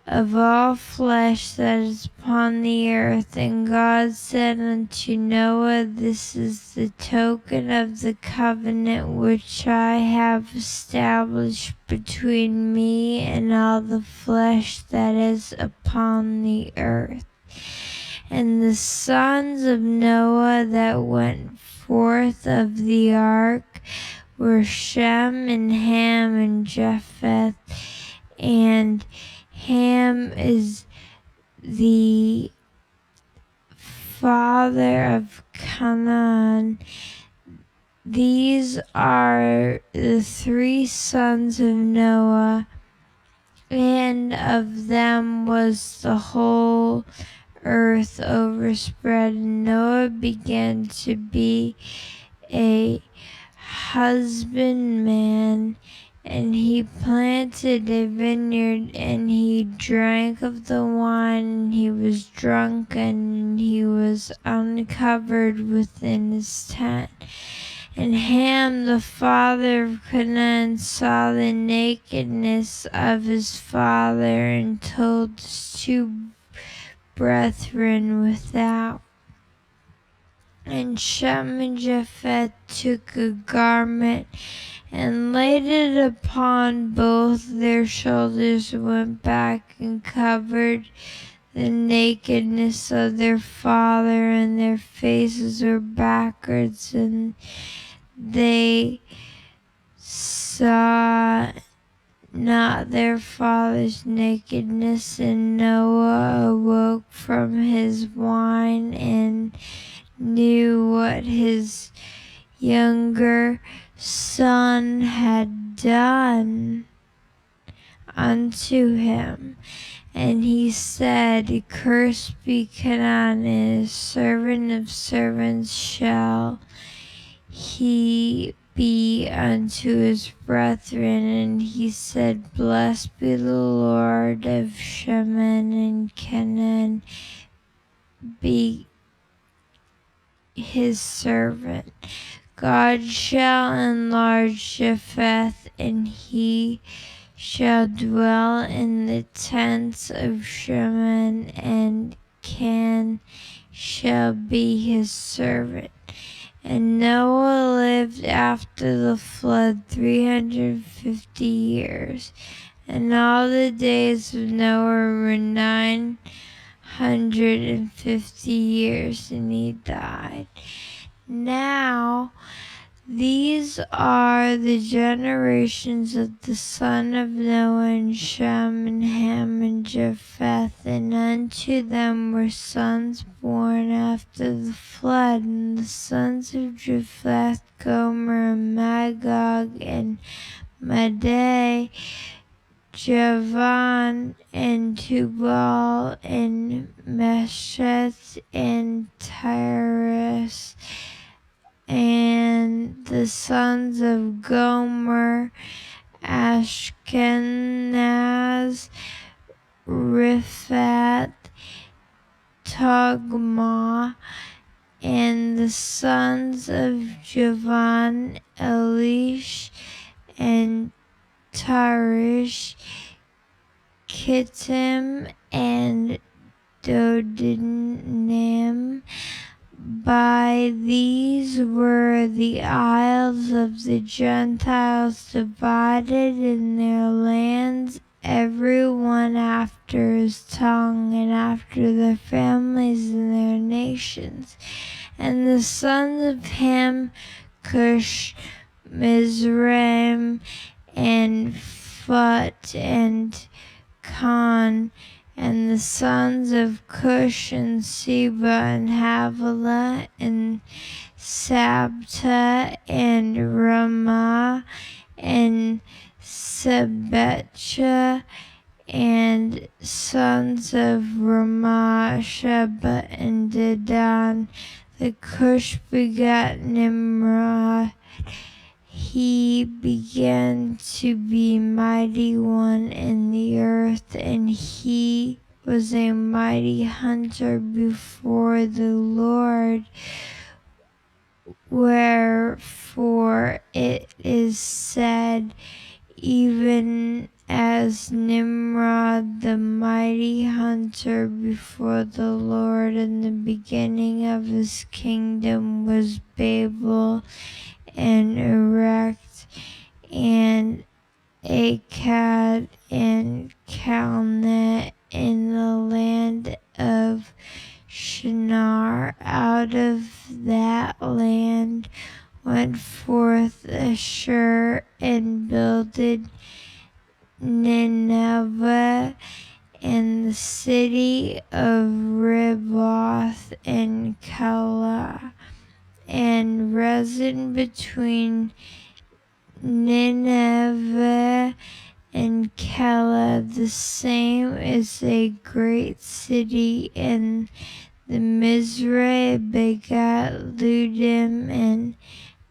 of all flesh that is upon the earth. And God said unto Noah, This is the token of the covenant which I have established between me and all the flesh that is upon the earth. And the sons of Noah that went forth of the ark were Shem and Ham and Japheth. And Ham is the father of Canaan. These are the three sons of Noah, and of them was the whole earth overspread. And Noah began to be a husbandman, and he planted a vineyard, and he drank of the wine, and he was drunken, and he was uncovered within his tent. And Ham, the father of Canaan, saw the nakedness of his father, and told his two brethren without. And Shem and Japheth took a garment and laid it upon both their shoulders, and went back and covered the nakedness of their father, and their faces were backwards, and they saw not their father's nakedness. And Noah awoke from his wine, and knew what his younger son had done unto him. And he said, Cursed be Canaan, and his servant of servants shall he be unto his brethren. And he said, Blessed be the Lord of Shem and Canaan, be his servant. God shall enlarge Japheth, and he shall dwell in the tents of Shem, and Can shall be his servant. And Noah lived after the flood 350 years, and all the days of Noah were 950 years, and he died. Now these are the generations of the son of Noah, and Shem, and Ham, and Japheth, and unto them were sons born after the flood. And the sons of Japheth, Gomer, and Magog, and Madai, Javan, and Tubal, and Meshech, and Tyrus. And the sons of Gomer, Ashkenaz, Riphat, Togmah. And the sons of Javan, Elish, and Tarish, Kittim, and Dodanim. By these were the isles of the Gentiles divided in their lands, every one after his tongue, and after their families and their nations. And the sons of Ham, Cush, Mizraim, and Phut, and Khan. And the sons of Cush, and Seba, and Havilah, and Sabta, and Ramah, and Sebetcha. And sons of Ramah, Sheba, and Dedan. The Cush begat Nimrod. He began to be mighty one in the earth, and he was a mighty hunter before the Lord. Wherefore it is said, even as Nimrod, the mighty hunter before the Lord, in the beginning of his kingdom was Babel, and Erect, and Akkad, and Calneh in the land of Shinar. Out of that land went forth Ashur, and builded Nineveh, and the city of Ribboth, and Calah, and Rezin between Nineveh and Calah. The same is a great city. And the Mizraim begat Ludim, and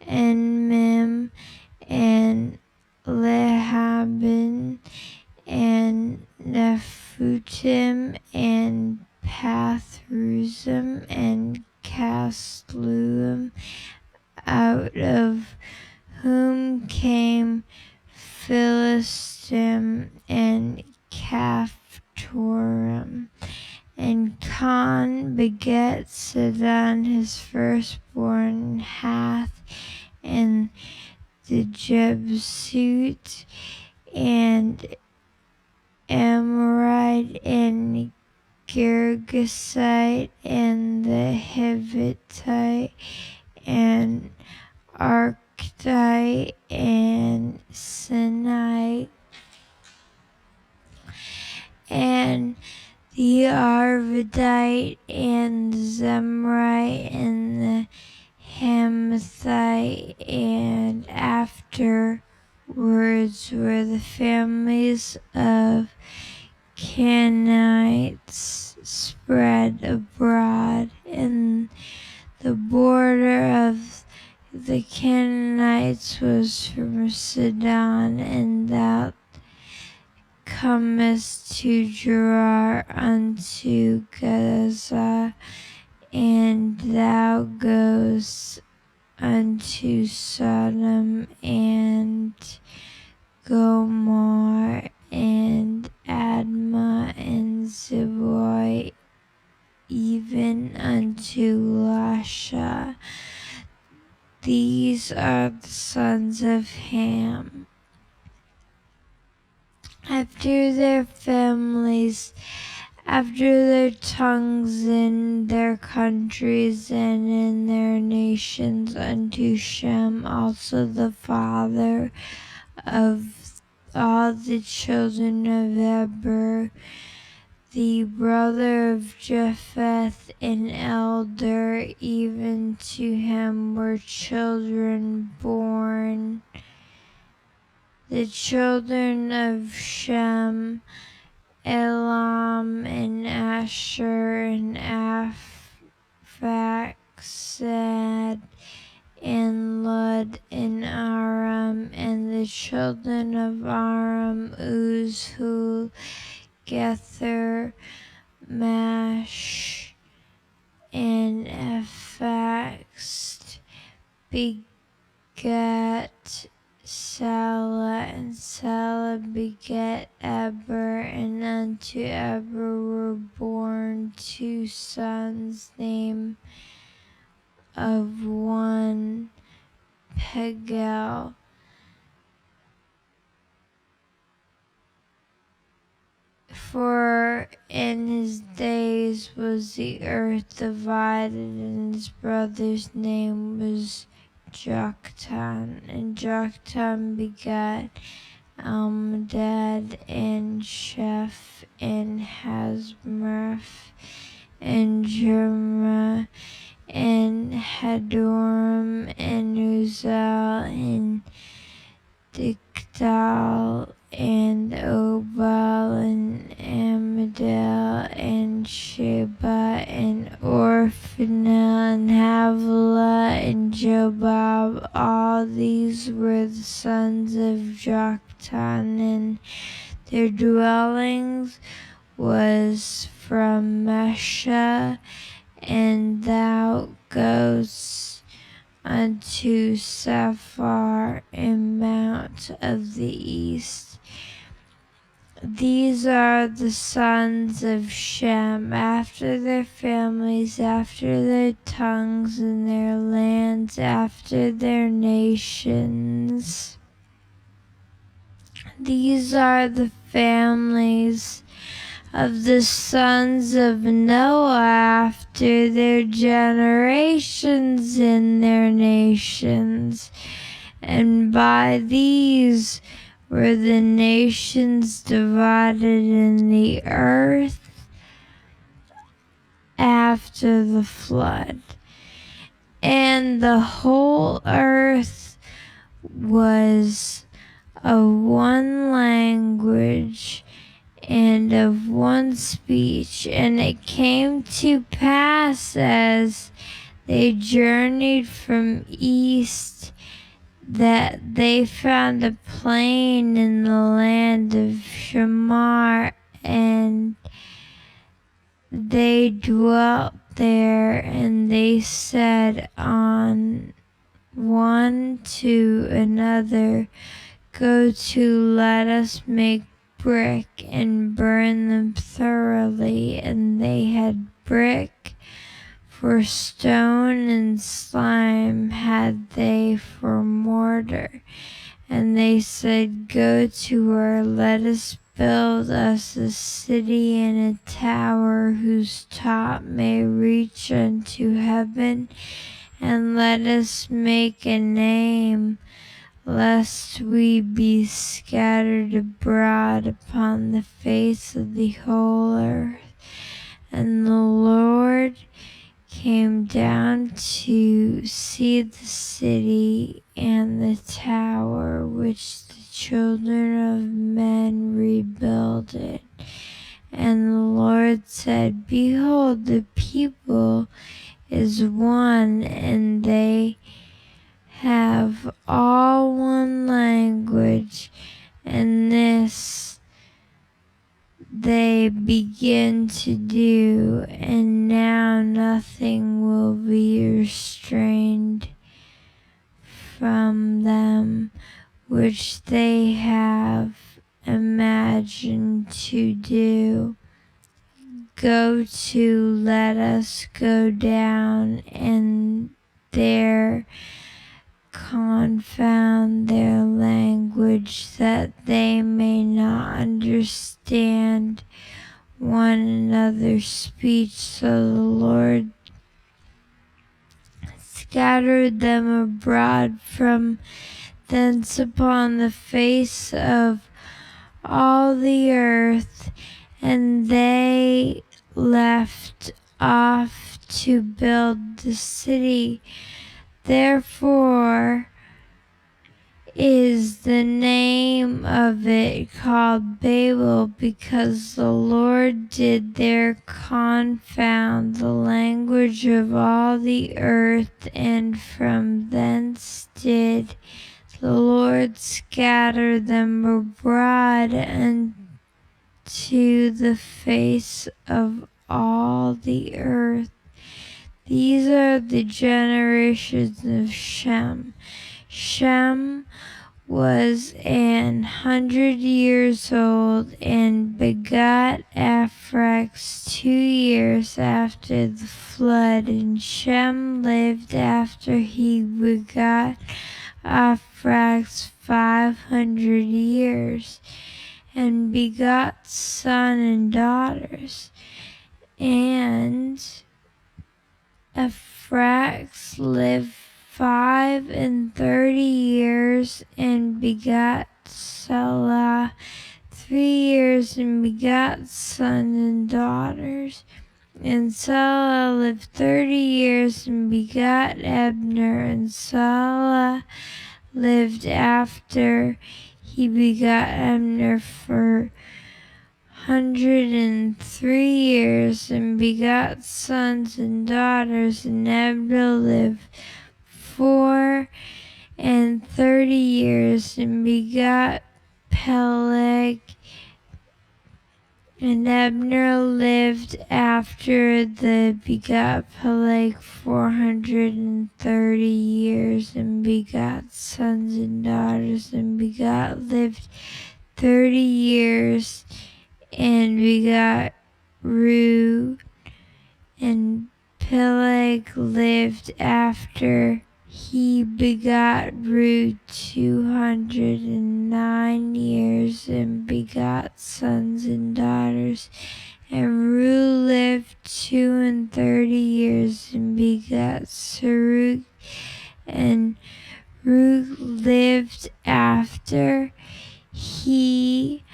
Enmim, and Lehabin, and Nephutim, and Pathruzim, and Casluim, out of whom came Philistim, and Caphtorim. And Khan begat Sidon his firstborn, Hath, and the Jebusite, and Amorite, and Girgasite, and the Hittite, and Archite, and Sinai, and the Arvadite, and Zemrite, and the Hamathite. And afterwards were the families of Canaanites spread abroad. And the border of the Canaanites was from Sidon, and thou comest to Gerar unto Gaza, and thou goest unto Sodom and Gomorrah and Admah and Zeboiim, even unto Lasha. These are the sons of Ham, after their families, after their tongues, in their countries and in their nations, unto Shem, also the father of all the children of Eber, the brother of Japheth, an elder. Even to him were children born. The children of Shem, Elam, and Asher, and Arphaxad, and Lud, and Aram. And the children of Aram, Uz, Hul, Gether, Mash, and Ephax, begat Salah, and Salah begat Eber, and unto Eber were born two sons, name of one Pegel. For in his days was the earth divided, and his brother's name was Joktan. And Joktan begat Almodad, and Sheph, and Hazmuraph, and Jerma, and Hadoram, and Uzal, and Dikdal, and Obal, and Amadel, and Sheba, and Orphanel, and Havilah, and Jobab. All these were the sons of Joktan, and their dwellings was from Mesha, and thou goest unto Saphar, and Mount of the east. These are the sons of Shem, after their families, after their tongues, and their lands, after their nations. These are the families of the sons of Noah, after their generations in their nations. And by these were the nations divided in the earth after the flood. And the whole earth was of one language and of one speech. And it came to pass, as they journeyed from east, that they found a plain in the land of Shamar, and they dwelt there. And they said on one to another, Go to, let us make brick, and burn them thoroughly. And they had brick for stone, and slime had they for mortar. And they said, Go to her, let us build us a city and a tower, whose top may reach unto heaven, and let us make a name, lest we be scattered abroad upon the face of the whole earth. And the Lord came down to see the city and the tower which the children of men rebuilded. And the Lord said, Behold, the people is one, and they have all one language, and this they begin to do, and now nothing will be restrained. from them, which they have imagined to do. Go to, let us go down, and there confound their language, that they may not understand one another's speech. So the Lord scattered them abroad from thence upon the face of all the earth, and they left off to build the city. Therefore is the name of it called Babel, because the Lord did there confound the language of all the earth, and from thence did the Lord scatter them abroad unto the face of all the earth. These are the generations of Shem. Shem was 100 years old, and begot Ephrax 2 years after the flood. And Shem lived after he begot Ephrax 500 years, and begot sons and daughters. And Ephrax lived 35 years, and begot Selah 3 years, and begot sons and daughters. And Selah lived 30 years, and begot Abner. And Selah lived after he begot Abner for 103 years, and begot sons and daughters. And Abner lived 34 years, and begot Peleg. And Abner lived after the begot Peleg 430 years, and begot sons and daughters. And begot lived 30 years, and begot Reu. And Peleg lived after he begot Reu 209 years, and begot sons and daughters. And Reu lived 32 years, and begot Serug. And Reu lived after he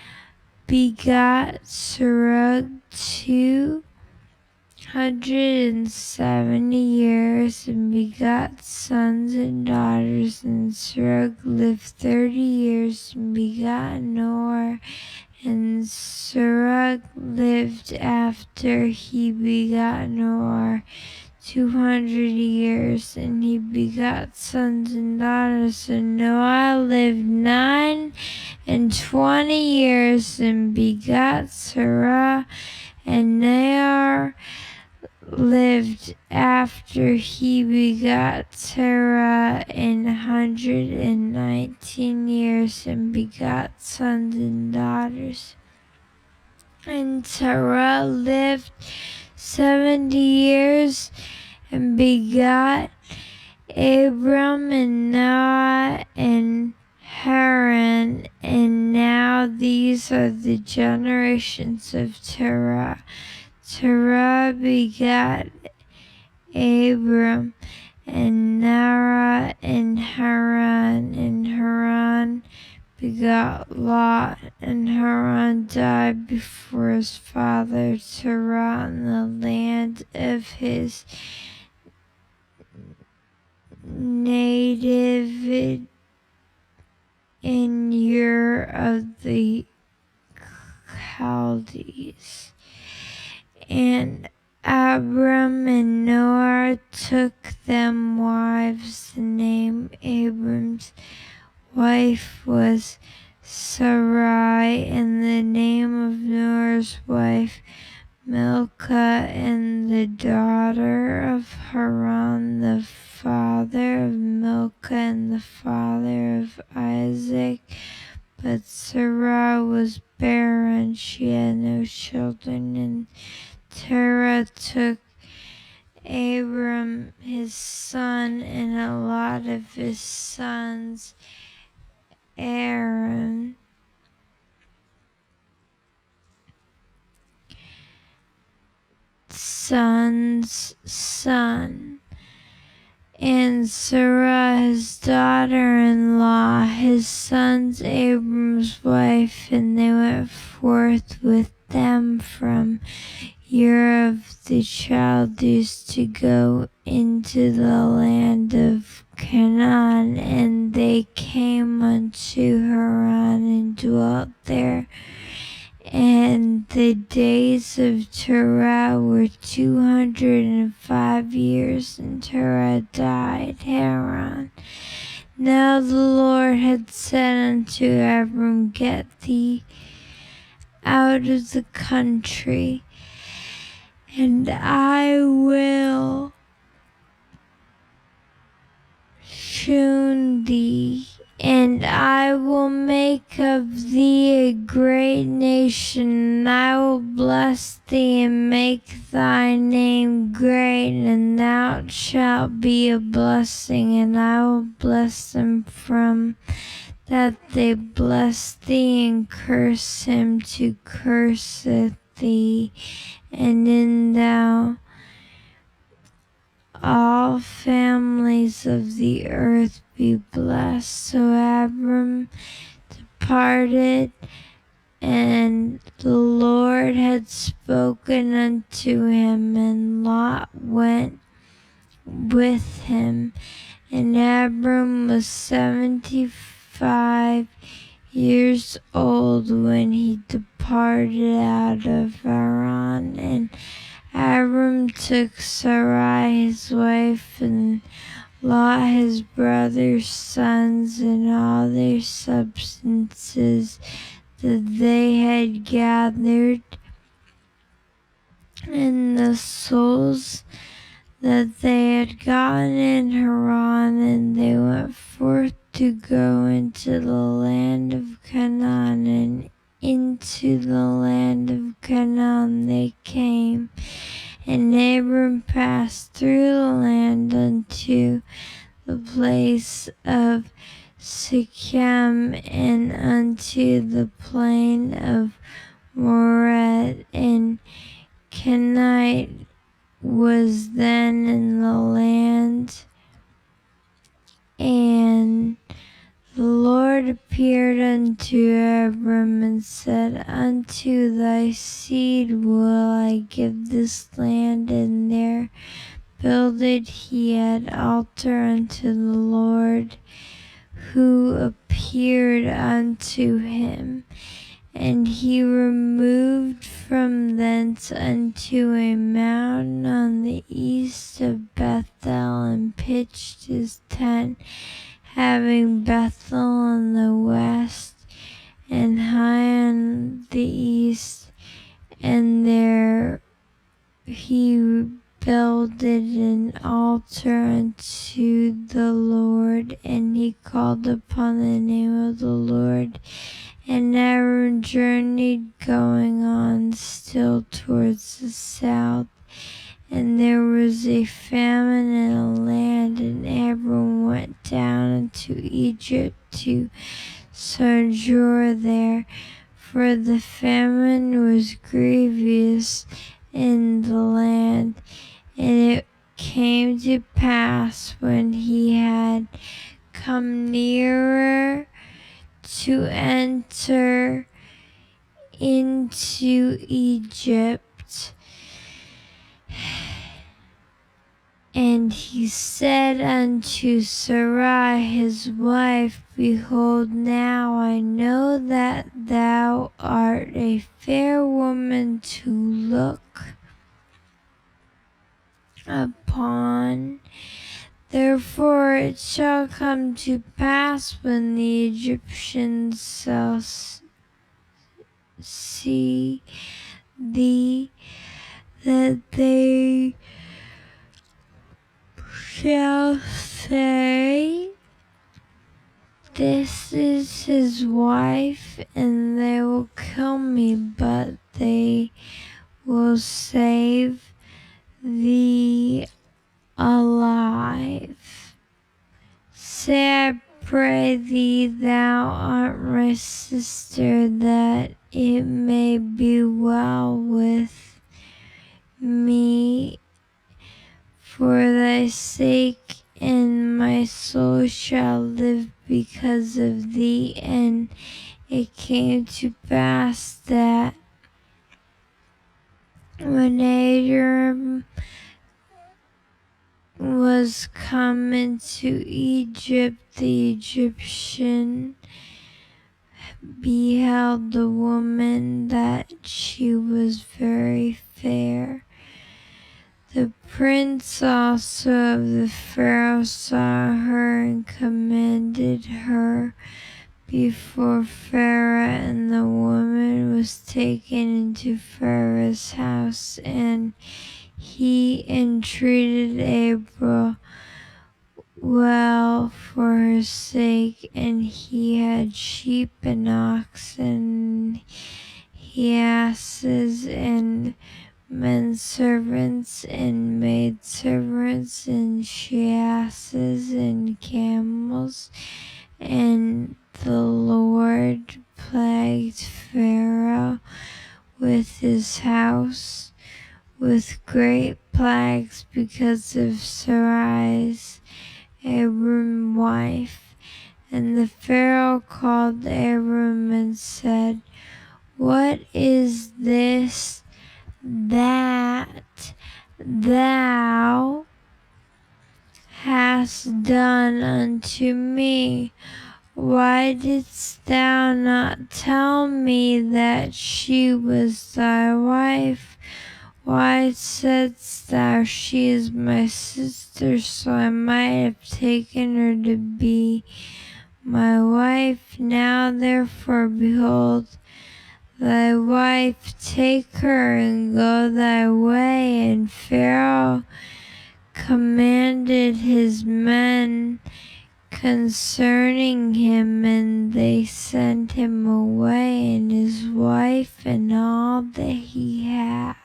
begot Serug 270 years, and begot sons and daughters. And Serug lived 30 years, and begot Nor. And Serug lived after he begot Nor 200 years, and he begot sons and daughters. And Noah lived 29 years, and begot Sarah. And Nahor lived after he begot Terah 119 years, and begot sons and daughters. And Terah lived 70 years, and begot Abram and Noah and Haran. And now these are the generations of Terah. Terah begot Abram and Nahor and Haran. And Haran begot Lot. And Haran died before his father Terah in the land of his native in Ur of the Chaldees. And Abram and Noah took them wives. The name Abram's wife was Sarai, and the name of Noah's wife Milcah, and the daughter of Haran the father father of Milcah and the father of Isaac. But Sarah was barren, she had no children, and Terah took Abram his son and a lot of his sons, Aaron, son's son, and Sarah his daughter-in-law, his son's Abram's wife, and they went forth with them from Ur of the Chaldees to go into the land of Canaan, and they came unto Haran and dwelt there. And the days of Terah were 205 years, and Terah died Haran. Now the Lord had said unto Abram, Get thee out of the country, and I will shew thee, and I will make of thee a great nation, and I will bless thee and make thy name great, and thou shalt be a blessing, and I will bless them from that they bless thee, and curse him to curseth thee, and in thou all families of the earth be blessed. So Abram departed, and the Lord had spoken unto him, and Lot went with him. And Abram was 75 years old when he departed out of Haran. And Abram took Sarai his wife, and Lot his brother's sons, and all their substances that they had gathered, and the souls that they had gotten in Haran, and they went forth to go into the land of Canaan, and into the land of Canaan they came. And Abram passed through the land unto the place of Shechem, and unto the plain of Moreh, and Canaanite was then in the land. And the Lord appeared unto Abram and said, Unto thy seed will I give this land, and there builded he an altar unto the Lord, who appeared unto him. And he removed from thence unto a mountain on the east of Bethel, and pitched his tent, having Bethel on the west, and Hai on the east, and there he builded an altar unto the Lord, and he called upon the name of the Lord. And Abram journeyed, going on still towards the south, and there was a famine in the land, and Abram went down into Egypt to sojourn there, for the famine was grievous in the land. And it came to pass, when he had come nearer to enter into Egypt, and he said unto Sarai his wife, Behold, now I know that thou art a fair woman to look upon. Therefore it shall come to pass, when the Egyptians shall see thee, that they shall say, "This is his wife," and they will kill me, but they will save thee alive. Say, I pray thee, thou art my sister, that it may be well with me for thy sake, and my soul shall live because of thee. And it came to pass that when Abram was come into Egypt, the Egyptian beheld the woman, that she was very fair. The prince also of the Pharaoh saw her and commanded her before Pharaoh, and the woman was taken into Pharaoh's house, and he entreated Abram well for her sake, and he had sheep and oxen, he asses and men servants and maid servants and she asses and camels. And the Lord plagued Pharaoh with his house with great plagues because of Sarai's, Abram's wife. And the Pharaoh called Abram and said, "What is this that thou hast done unto me? Why didst thou not tell me that she was thy wife? Why saidst thou, she is my sister, so I might have taken her to be my wife? Now therefore, behold, thy wife, take her and go thy way." And Pharaoh commanded his men concerning him, and they sent him away, and his wife, and all that he had.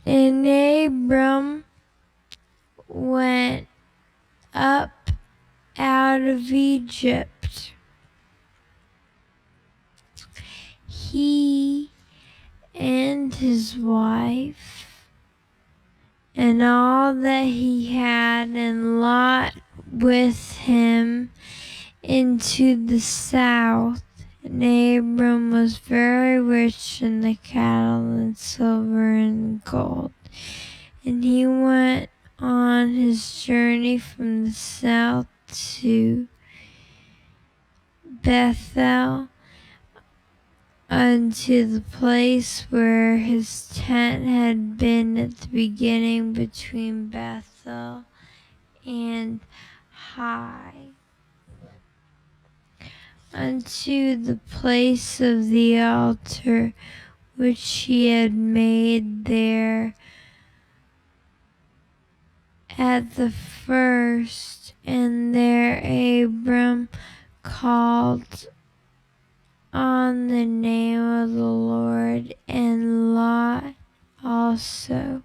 And Abram went up out of Egypt, he and his wife, and all that he had, and Lot with him, into the south. And Abram was very rich in the cattle and silver and gold. And he went on his journey from the south to Bethel, unto the place where his tent had been at the beginning, between Bethel and Hai, unto the place of the altar which he had made there at the first. And there Abram called on the name of the Lord, and Lot also,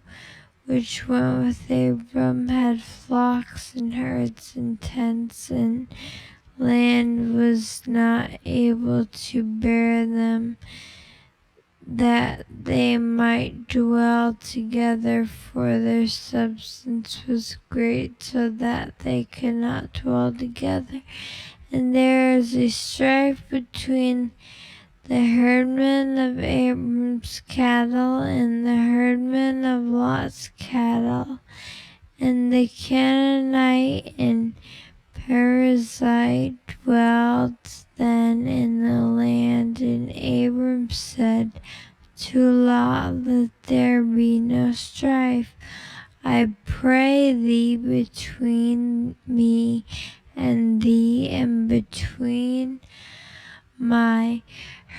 which went with Abram, had flocks and herds and tents, and land was not able to bear them, that they might dwell together, for their substance was great, so that they could not dwell together. And there is a strife between the herdmen of Abram's cattle and the herdmen of Lot's cattle. And the Canaanite and Perizzite dwelt then in the land, and Abram said to Lot, "Let there be no strife, I pray thee, between me and thee, and between my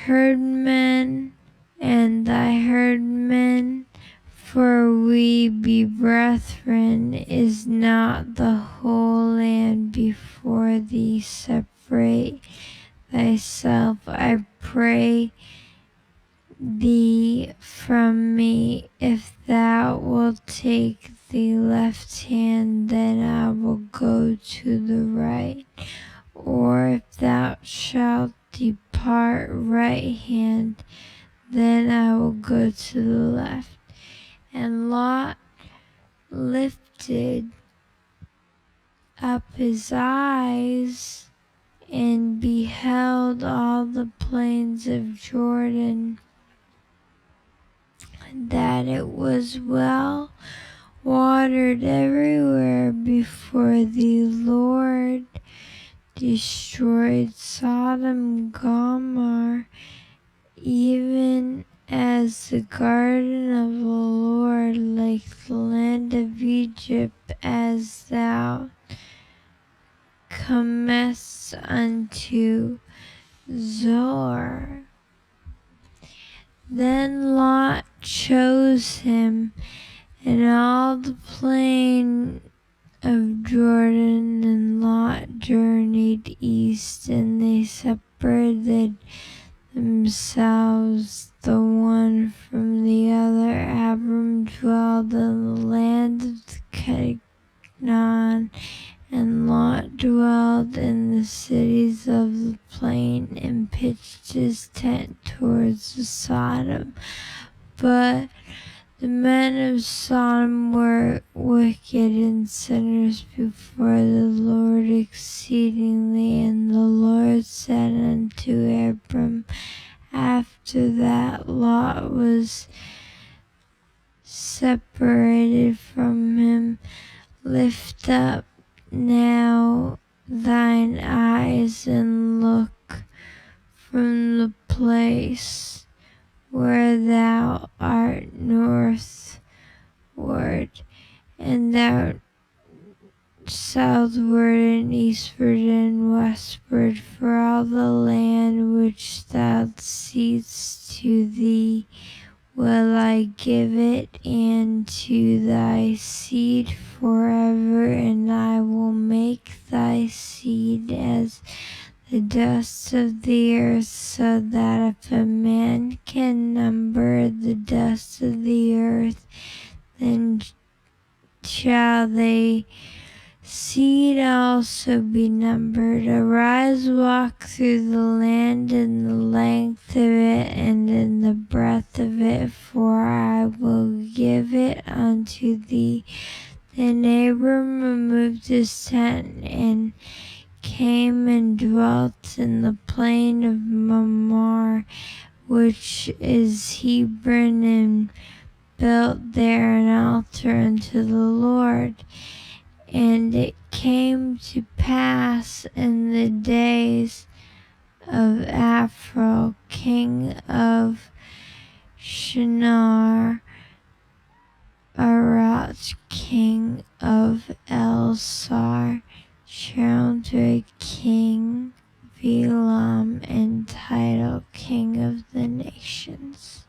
herdmen and thy herdmen, for we be brethren. Is not the whole land before thee? Separate thyself, I pray thee, from me. If thou wilt take the left hand, then I will go to the right. Or if thou shalt depart right hand, then I will go to the left. And Lot lifted up his eyes and beheld all the plains of Jordan, that it was well watered everywhere before the Lord destroyed Sodom and Gomorrah, even as the garden of the Lord, like the land of Egypt, as thou comest unto Zoar. Then Lot chose him, and all the plain of Jordan, and Lot journeyed east, and they separated themselves the one from the other. Abram dwelled in the land of Canaan, and Lot dwelled in the cities of the plain, and pitched his tent towards the Sodom. But the men of Sodom were wicked and sinners before the Lord exceedingly. And the Lord said unto Abram, after that Lot was separated from him, lift up now thine eyes and look from the place where thou art northward, and thou southward and eastward and westward, for all the land which thou seest to thee will I give it, and to thy seed forever, and I will make thy seed as the dust of the earth, so that if a man can number the dust of the earth, then shall thy seed also be numbered. Arise, walk through the land in the length of it and in the breadth of it, for I will give it unto thee. Then Abram removed his tent and came and dwelt in the plain of Mamre, which is Hebron, and built there an altar unto the Lord. And it came to pass in the days of Aphro, king of Shinar, Arach, king of Elsar, Sharon, king Elam, and Tidal, king of the nations.